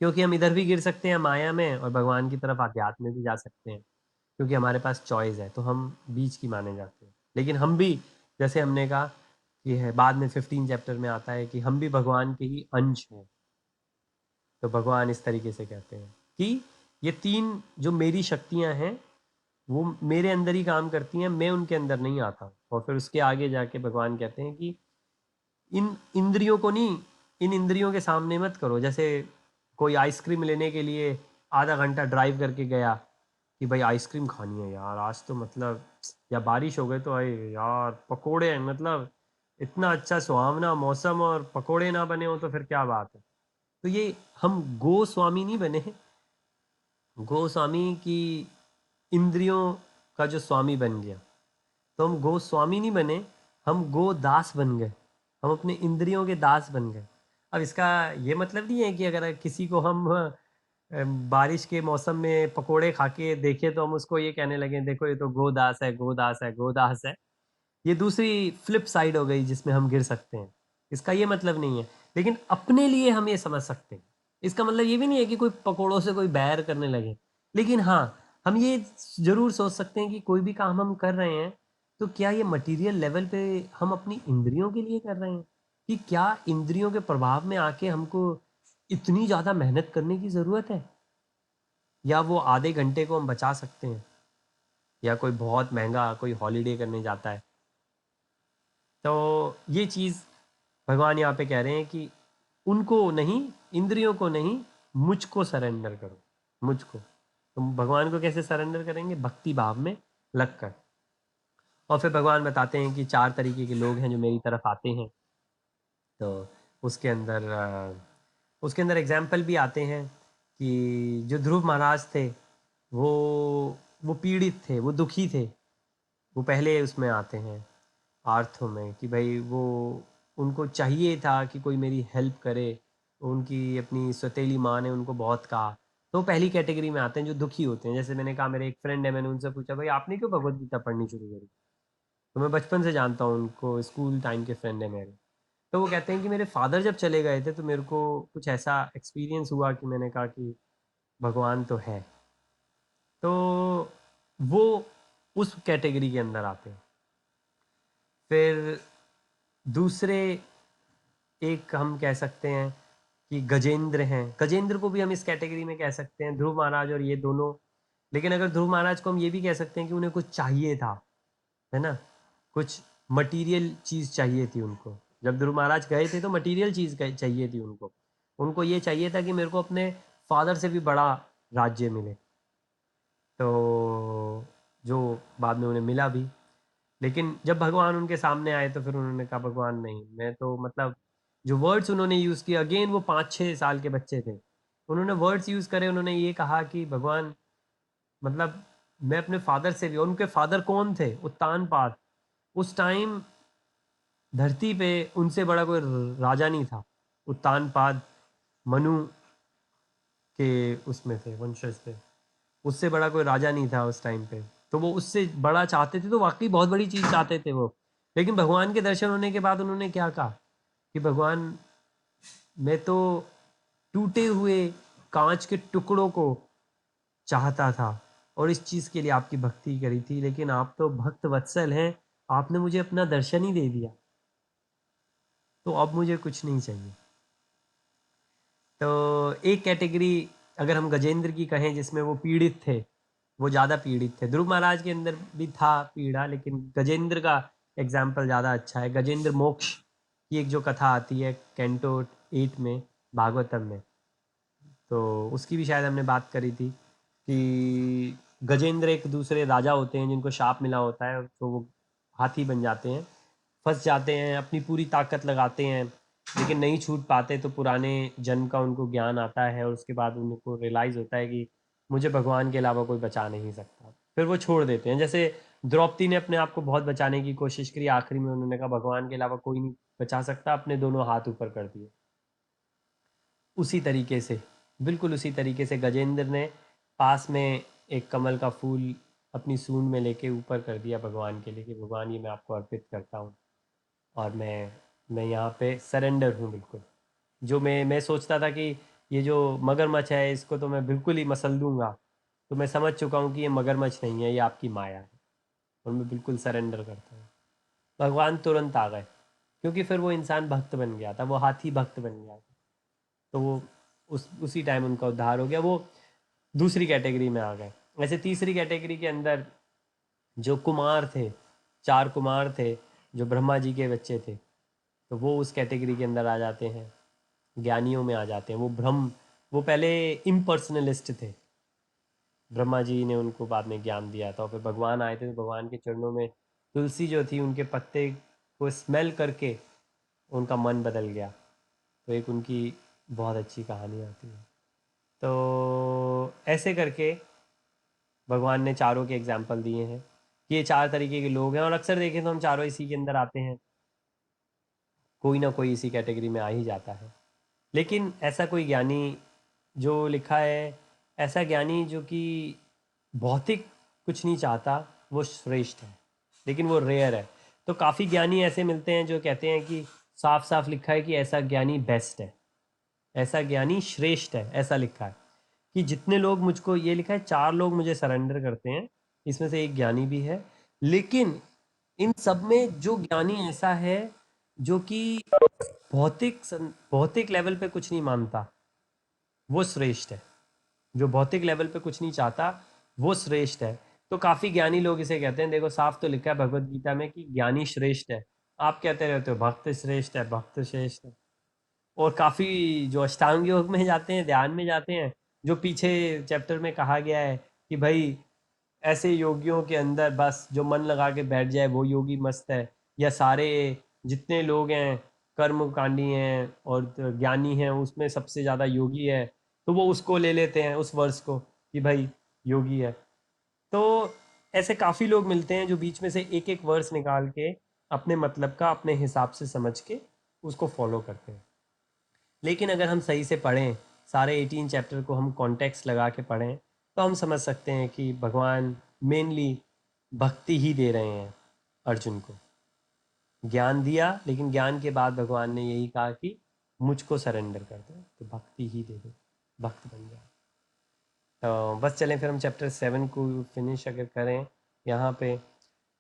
क्योंकि हम इधर भी गिर सकते हैं माया में, और भगवान की तरफ आध्यात्म में भी जा सकते हैं, क्योंकि हमारे पास चॉइस है, तो हम बीच की माने जाते हैं। लेकिन हम भी, जैसे हमने कहा कि है, बाद में 15 चैप्टर में आता है कि हम भी भगवान के ही अंश हैं। तो भगवान इस तरीके से कहते हैं कि ये 3 जो मेरी शक्तियां हैं, वो मेरे अंदर ही काम करती हैं, मैं उनके अंदर नहीं आता। और फिर उसके आगे जाके भगवान कहते हैं कि इन इंद्रियों को नहीं, इन इंद्रियों के सामने मत करो। जैसे कोई आइसक्रीम लेने के लिए आधा घंटा ड्राइव करके गया कि भाई आइसक्रीम खानी है यार आज तो, मतलब, या बारिश हो गई तो अरे यार पकोड़े हैं, मतलब इतना अच्छा सुहावना मौसम और पकोड़े ना बने हो तो फिर क्या बात है। तो ये हम गोस्वामी नहीं बने, गोस्वामी की इंद्रियों का जो स्वामी बन गया। तो हम गोस्वामी नहीं बने, हम गोदास बन गए, हम अपने इंद्रियों के दास बन गए। अब इसका ये मतलब नहीं है कि अगर किसी को हम बारिश के मौसम में पकोड़े खा के देखे तो हम उसको ये कहने लगे, देखो ये तो गोदास है, गोदास है, गोदास है। ये दूसरी फ्लिप साइड हो गई जिसमें हम गिर सकते हैं। इसका ये मतलब नहीं है, लेकिन अपने लिए हम ये समझ सकते हैं। इसका मतलब ये भी नहीं है कि कोई पकोड़ों से कोई बैर करने लगे, लेकिन हाँ, हम ये जरूर सोच सकते हैं कि कोई भी काम हम कर रहे हैं, तो क्या ये मटेरियल लेवल पे हम अपनी इंद्रियों के लिए कर रहे हैं, कि क्या इंद्रियों के प्रभाव में आके हमको इतनी ज़्यादा मेहनत करने की ज़रूरत है, या वो आधे घंटे को हम बचा सकते हैं, या कोई बहुत महंगा कोई हॉलीडे करने जाता है। तो ये चीज़ भगवान यहाँ पे कह रहे हैं कि उनको नहीं, इंद्रियों को नहीं, मुझको सरेंडर करो, मुझको। तो भगवान को कैसे सरेंडर करेंगे? भक्ति भाव में लगकर। और फिर भगवान बताते हैं कि 4 तरीके के लोग हैं जो मेरी तरफ आते हैं। तो उसके अंदर एग्जाम्पल भी आते हैं कि जो ध्रुव महाराज थे, वो वो पीड़ित थे, वो दुखी थे, वो पहले उसमें आते हैं आर्थों में, कि भाई वो, उनको चाहिए था कि कोई मेरी हेल्प करे, उनकी अपनी सौतेली माँ ने उनको बहुत कहा। तो वो पहली कैटेगरी में आते हैं जो दुखी होते हैं। जैसे मैंने कहा, मेरे एक फ्रेंड है, मैंने उनसे पूछा भाई आपने क्यों भगवत गीता पढ़नी शुरू करी? तो मैं बचपन से जानता हूँ उनको, स्कूल टाइम के फ्रेंड है मेरे। तो वो कहते हैं कि मेरे फादर जब चले गए थे तो मेरे को कुछ ऐसा एक्सपीरियंस हुआ कि मैंने कहा कि भगवान तो है। तो वो उस कैटेगरी के अंदर आते हैं। फिर दूसरे, एक हम कह सकते हैं कि गजेंद्र हैं, गजेंद्र को भी हम इस कैटेगरी में कह सकते हैं। ध्रुव महाराज और ये दोनों लेकिन अगर ध्रुव महाराज को हम ये भी कह सकते हैं कि उन्हें कुछ चाहिए था, है ना, कुछ मटेरियल चीज़ चाहिए थी उनको। जब ध्रुव महाराज गए थे तो मटेरियल चीज़ चाहिए थी उनको। उनको ये चाहिए था कि मेरे को अपने फादर से भी बड़ा राज्य मिले, तो जो बाद में उन्हें मिला भी। लेकिन जब भगवान उनके सामने आए तो फिर उन्होंने कहा भगवान नहीं, मैं तो मतलब जो वर्ड्स उन्होंने यूज़ किए, अगेन वो 5-6 साल के बच्चे थे, उन्होंने वर्ड्स यूज़ करे, उन्होंने ये कहा कि भगवान मतलब मैं अपने फादर से भी, और उनके फादर कौन थे, उत्तानपाद, उस टाइम धरती पे उनसे बड़ा कोई राजा नहीं था। उत्तानपाद मनु के उसमें थे, वंशज थे, उससे बड़ा कोई राजा नहीं था उस टाइम पे। तो वो उससे बड़ा चाहते थे, तो वाकई बहुत बड़ी चीज़ चाहते थे वो। लेकिन भगवान के दर्शन होने के बाद उन्होंने क्या कहा कि भगवान मैं तो टूटे हुए कांच के टुकड़ों को चाहता था और इस चीज़ के लिए आपकी भक्ति करी थी, लेकिन आप तो भक्त वत्सल हैं, आपने मुझे अपना दर्शन ही दे दिया, तो अब मुझे कुछ नहीं चाहिए। तो एक कैटेगरी अगर हम गजेंद्र की कहें जिसमें वो पीड़ित थे, वो ज़्यादा पीड़ित थे। ध्रुव महाराज के अंदर भी था पीड़ा, लेकिन गजेंद्र का एग्जाम्पल ज़्यादा अच्छा है। गजेंद्र मोक्ष की एक जो कथा आती है कैंटो 8 में, भागवतम में, तो उसकी भी शायद हमने बात करी थी कि गजेंद्र एक दूसरे राजा होते हैं जिनको शाप मिला होता है, तो वो हाथी बन जाते हैं, फंस जाते हैं, अपनी पूरी ताकत लगाते हैं, लेकिन नहीं छूट पाते। तो पुराने जन्म का उनको ज्ञान आता है और उसके बाद उनको रियलाइज़ होता है कि मुझे भगवान के अलावा कोई बचा नहीं सकता। फिर वो छोड़ देते हैं। जैसे द्रौपदी ने अपने आप को बहुत बचाने की कोशिश करी, आखिरी में उन्होंने कहा भगवान के अलावा कोई नहीं बचा सकता, अपने दोनों हाथ ऊपर कर दिए। उसी तरीके से, बिल्कुल उसी तरीके से गजेंद्र ने पास में एक कमल का फूल अपनी सूंड में लेके ऊपर कर दिया भगवान के लिए कि भगवान ये मैं आपको अर्पित करता हूँ, और मैं यहाँ पे सरेंडर हूँ बिल्कुल। जो मैं सोचता था कि ये जो मगरमच्छ है इसको तो मैं बिल्कुल ही मसल दूंगा, तो मैं समझ चुका हूँ कि ये मगरमच्छ नहीं है, ये आपकी माया है, और मैं बिल्कुल सरेंडर करता हूँ। भगवान तुरंत आ गए, क्योंकि फिर वो इंसान भक्त बन गया था, वो हाथी भक्त बन गया था। तो वो उसी टाइम उनका उद्धार हो गया, वो दूसरी कैटेगरी में आ गए। वैसे तीसरी कैटेगरी के अंदर जो कुमार थे, 4 कुमार थे जो ब्रह्मा जी के बच्चे थे, तो वो उस कैटेगरी के अंदर आ जाते हैं, ज्ञानियों में आ जाते हैं। वो पहले इम्पर्सनलिस्ट थे, ब्रह्मा जी ने उनको बाद में ज्ञान दिया था, और फिर भगवान आए थे, तो भगवान के चरणों में तुलसी जो थी उनके पत्ते को स्मेल करके उनका मन बदल गया। तो एक उनकी बहुत अच्छी कहानी आती है। तो ऐसे करके भगवान ने चारों के एग्जाम्पल दिए हैं कि ये 4 तरीके के लोग हैं, और अक्सर देखें तो हम चारों इसी के अंदर आते हैं, कोई ना कोई इसी कैटेगरी में आ ही जाता है। लेकिन ऐसा कोई ज्ञानी जो लिखा है, ऐसा ज्ञानी जो कि भौतिक कुछ नहीं चाहता, वो श्रेष्ठ है, लेकिन वो रेयर है। तो काफ़ी ज्ञानी ऐसे मिलते हैं जो कहते हैं कि साफ साफ लिखा है कि ऐसा ज्ञानी बेस्ट है, ऐसा ज्ञानी श्रेष्ठ है, ऐसा लिखा है कि जितने लोग मुझको, ये लिखा है 4 लोग मुझे सरेंडर करते हैं, इसमें से एक ज्ञानी भी है। लेकिन इन सब में जो ज्ञानी ऐसा है जो कि भौतिक लेवल पे कुछ नहीं मानता, वो श्रेष्ठ है। जो भौतिक लेवल पे कुछ नहीं चाहता, वो श्रेष्ठ है। तो काफ़ी ज्ञानी लोग इसे कहते हैं, देखो साफ तो लिखा है भगवत गीता में कि ज्ञानी श्रेष्ठ है। आप कहते रहते हो भक्त श्रेष्ठ है, भक्त श्रेष्ठ है। और काफ़ी जो अष्टांग योग में जाते हैं, ध्यान में जाते हैं, जो पीछे चैप्टर में कहा गया है कि भाई ऐसे योगियों के अंदर बस जो मन लगा के बैठ जाए वो योगी मस्त है, या सारे जितने लोग हैं कर्मकांडी हैं और ज्ञानी हैं उसमें सबसे ज़्यादा योगी है, तो वो उसको ले लेते हैं उस वर्ष को कि भाई योगी है। तो ऐसे काफ़ी लोग मिलते हैं जो बीच में से एक एक वर्स निकाल के अपने मतलब का अपने हिसाब से समझ के उसको फॉलो करते हैं। लेकिन अगर हम सही से पढ़ें, सारे 18 चैप्टर को हम कॉन्टेक्स्ट लगा के पढ़ें, तो हम समझ सकते हैं कि भगवान मेनली भक्ति ही दे रहे हैं अर्जुन को। ज्ञान दिया, लेकिन ज्ञान के बाद भगवान ने यही कहा कि मुझको सरेंडर कर दो, तो भक्ति ही दे दो, भक्त बन जाओ। तो बस चलें फिर हम चैप्टर 7 को फिनिश अगर करें यहाँ पे,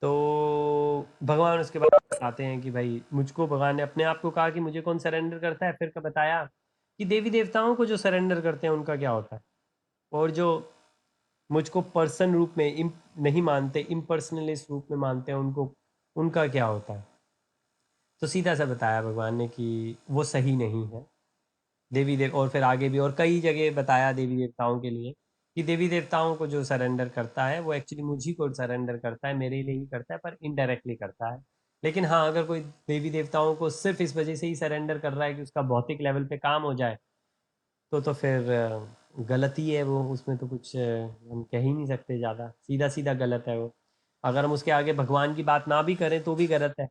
तो भगवान उसके बाद बताते हैं कि भाई मुझको, भगवान ने अपने आप को कहा कि मुझे कौन सरेंडर करता है, फिर का बताया कि देवी देवताओं को जो सरेंडर करते हैं उनका क्या होता है, और जो मुझको पर्सन रूप में नहीं मानते, इम्पर्सनलिस्ट रूप में मानते हैं उनको, उनका क्या होता है? तो सीधा सा बताया भगवान ने कि वो सही नहीं है। देवी देव और फिर आगे भी और कई जगह बताया देवी देवताओं के लिए कि देवी देवताओं को जो सरेंडर करता है वो एक्चुअली मुझी को सरेंडर करता है, मेरे लिए ही करता है, पर इनडायरेक्टली करता है। लेकिन हाँ, अगर कोई देवी देवताओं को सिर्फ इस वजह से ही सरेंडर कर रहा है कि उसका भौतिक लेवल पे काम हो जाए, तो फिर गलती है वो, उसमें तो कुछ हम कह ही नहीं सकते ज़्यादा, सीधा सीधा गलत है वो। अगर हम उसके आगे भगवान की बात ना भी करें तो भी गलत है,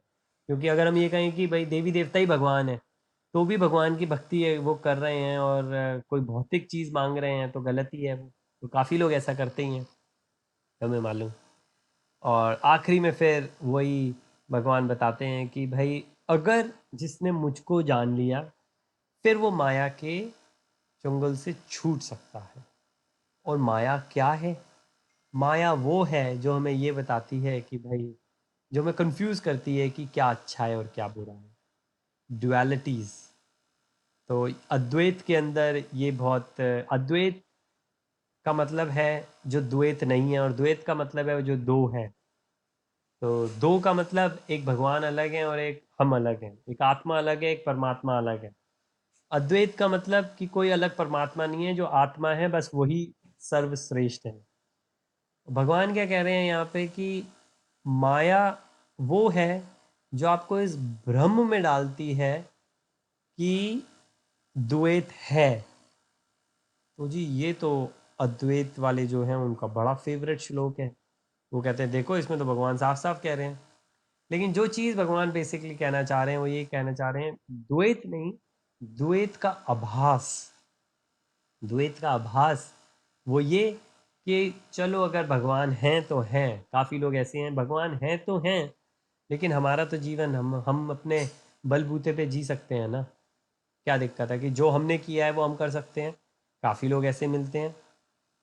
क्योंकि अगर हम ये कहें कि भाई देवी देवता ही भगवान है, तो भी भगवान की भक्ति है वो कर रहे हैं और कोई भौतिक चीज़ मांग रहे हैं तो गलती है वो। तो काफ़ी लोग ऐसा करते ही हैं, हमें मालूम। और आखिरी में फिर वही भगवान बताते हैं कि भाई अगर जिसने मुझको जान लिया, फिर वो माया के चंगुल से छूट सकता है। और माया क्या है? माया वो है जो हमें ये बताती है कि भाई, जो हमें कंफ्यूज करती है कि क्या अच्छा है और क्या बुरा है, ड्युअलिटीज। तो अद्वैत के अंदर ये बहुत, अद्वैत का मतलब है जो द्वैत नहीं है, और द्वैत का मतलब है जो दो है। तो दो का मतलब एक भगवान अलग है और एक हम अलग हैं, एक आत्मा अलग है, एक परमात्मा अलग है। अद्वैत का मतलब कि कोई अलग परमात्मा नहीं है, जो आत्मा है बस वही सर्वश्रेष्ठ है। भगवान क्या कह रहे हैं यहाँ पे कि माया वो है जो आपको इस भ्रम में डालती है कि द्वैत है। तो जी ये तो अद्वैत वाले जो हैं उनका बड़ा फेवरेट श्लोक है। वो कहते हैं देखो इसमें तो भगवान साफ साफ कह रहे हैं। लेकिन जो चीज़ भगवान बेसिकली कहना चाह रहे हैं वो ये कहना चाह रहे हैं, द्वैत नहीं, द्वैत का आभास। द्वैत का आभास वो ये कि चलो अगर भगवान हैं तो हैं, काफ़ी लोग ऐसे हैं भगवान हैं तो हैं, लेकिन हमारा तो जीवन हम अपने बलबूते पे जी सकते हैं ना। क्या दिक्कत है कि जो हमने किया है वो हम कर सकते हैं। काफ़ी लोग ऐसे मिलते हैं,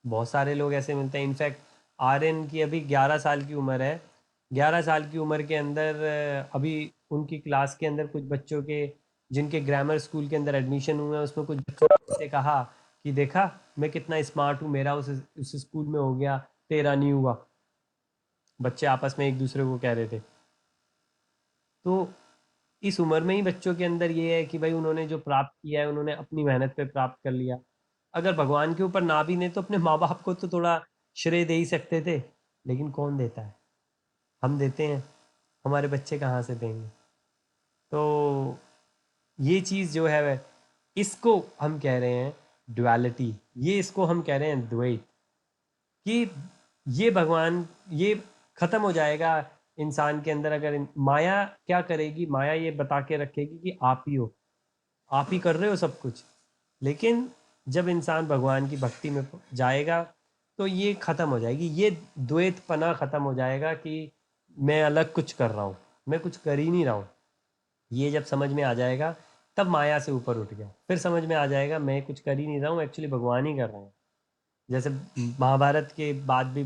बहुत सारे लोग ऐसे मिलते हैं। इनफैक्ट आर्यन की अभी 11 साल की उम्र है। 11 साल की उम्र के अंदर अभी उनकी क्लास के अंदर कुछ बच्चों के, जिनके ग्रामर स्कूल के अंदर एडमिशन हुए हैं, उसमें कुछ बच्चों से कहा कि देखा मैं कितना स्मार्ट हूँ, मेरा उस स्कूल में हो गया, तेरा नहीं हुआ। बच्चे आपस में एक दूसरे को कह रहे थे। तो इस उम्र में ही बच्चों के अंदर ये है कि भाई उन्होंने जो प्राप्त किया है उन्होंने अपनी मेहनत पे प्राप्त कर लिया। अगर भगवान के ऊपर ना भी ने तो अपने माँ बाप को तो थोड़ा श्रेय दे ही सकते थे, लेकिन कौन देता है? हम देते हैं, हमारे बच्चे कहाँ से देंगे? तो ये चीज़ जो है इसको हम कह रहे हैं डुअलिटी, ये इसको हम कह रहे हैं द्वैत। कि ये भगवान, ये खत्म हो जाएगा इंसान के अंदर अगर माया क्या करेगी, माया ये बता के रखेगी कि आप ही हो, आप ही कर रहे हो सब कुछ। लेकिन जब इंसान भगवान की भक्ति में जाएगा तो ये खत्म हो जाएगी, ये द्वैत पना खत्म हो जाएगा कि मैं अलग कुछ कर रहा हूँ, मैं कुछ कर ही नहीं रहा हूँ। ये जब समझ में आ जाएगा तब माया से ऊपर उठ गया, फिर समझ में आ जाएगा मैं कुछ कर ही नहीं रहा हूँ, एक्चुअली भगवान ही कर रहे हैं। जैसे महाभारत के बाद भी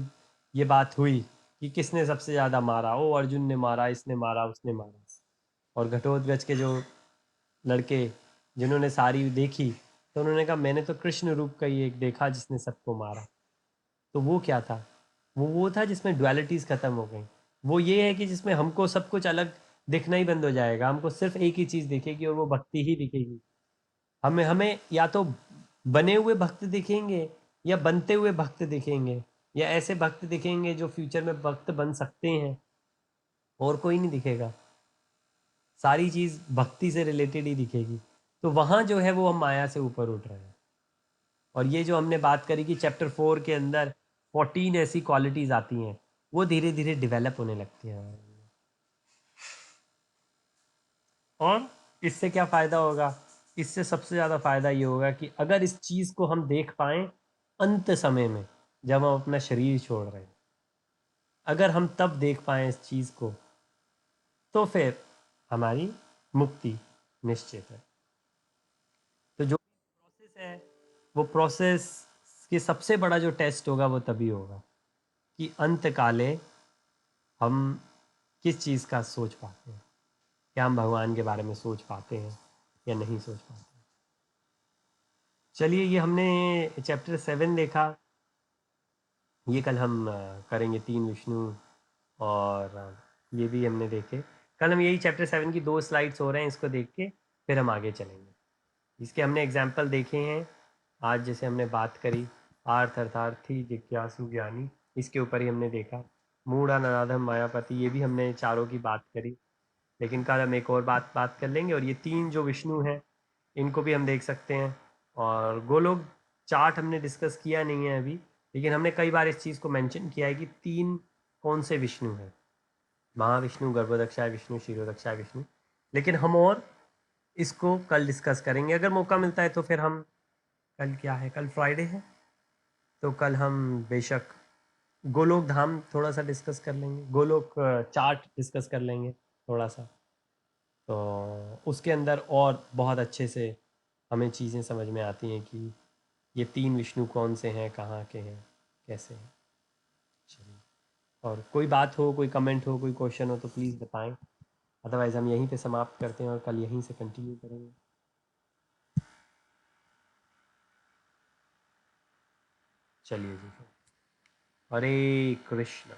ये बात हुई कि किसने सबसे ज़्यादा मारा, ओ अर्जुन ने मारा, इसने मारा, उसने मारा। और घटोत्कच के जो लड़के जिन्होंने सारी देखी, तो उन्होंने कहा मैंने तो कृष्ण रूप का ही एक देखा जिसने सबको मारा। तो वो क्या था? वो था जिसमें डुअलिटीज़ ख़त्म हो गई। वो ये है कि जिसमें हमको सब कुछ अलग दिखना ही बंद हो जाएगा, हमको सिर्फ एक ही चीज़ दिखेगी और वो भक्ति ही दिखेगी। हमें हमें या तो बने हुए भक्त दिखेंगे या बनते हुए भक्त दिखेंगे, या ऐसे भक्त दिखेंगे जो फ्यूचर में भक्त बन सकते हैं, और कोई नहीं दिखेगा। सारी चीज़ भक्ति से रिलेटेड ही दिखेगी। तो वहाँ जो है वो हम माया से ऊपर उठ रहे हैं। और ये जो हमने बात करी कि चैप्टर 4 के अंदर 14 ऐसी क्वालिटीज़ आती हैं, वो धीरे धीरे डेवलप होने लगती हैं। और इससे क्या फ़ायदा होगा? इससे सबसे ज़्यादा फ़ायदा ये होगा कि अगर इस चीज़ को हम देख पाएँ अंत समय में, जब हम अपना शरीर छोड़ रहे हैं, अगर हम तब देख पाएँ इस चीज़ को, तो फिर हमारी मुक्ति निश्चित है। तो जो प्रोसेस है, वो प्रोसेस की सबसे बड़ा जो टेस्ट होगा वो तभी होगा कि अंत काले हम किस चीज़ का सोच पाते हैं। क्या हम भगवान के बारे में सोच पाते हैं या नहीं सोच पाते? चलिए, ये हमने चैप्टर 7 देखा। ये कल हम करेंगे 3 विष्णु, और ये भी हमने देखे। कल हम यही चैप्टर 7 की 2 स्लाइड्स हो रहे हैं, इसको देख के फिर हम आगे चलेंगे। इसके हमने एग्जाम्पल देखे हैं आज, जैसे हमने बात करी आर्थ अर्थार्थी जिज्ञासु ज्ञानी, इसके ऊपर ही हमने देखा। मूढ़ा नराधम मायापति, ये भी हमने चारों की बात करी। लेकिन कल हम एक और बात कर लेंगे, और ये 3 जो विष्णु हैं इनको भी हम देख सकते हैं। और गोलोक चार्ट हमने डिस्कस किया नहीं है अभी, लेकिन हमने कई बार इस चीज़ को मेंशन किया है कि 3 कौन से विष्णु हैं, महाविष्णु, गर्भोदक्षाय विष्णु, क्षीरोदक्षाय विष्णु। लेकिन हम और इसको कल डिस्कस करेंगे, अगर मौका मिलता है तो फिर हम, कल क्या है, कल फ्राइडे है, तो कल हम बेशक गोलोक धाम थोड़ा सा डिस्कस कर लेंगे, गोलोक चार्ट डिस्कस कर लेंगे थोड़ा सा। तो उसके अंदर और बहुत अच्छे से हमें चीज़ें समझ में आती हैं कि ये 3 विष्णु कौन से हैं, कहाँ के हैं, कैसे हैं। चलिए, और कोई बात हो, कोई कमेंट हो, कोई क्वेश्चन हो तो प्लीज़ बताएं। अदरवाइज़ हम यहीं पे समाप्त करते हैं और कल यहीं से कंटिन्यू करेंगे। चलिए जी, हरे कृष्ण।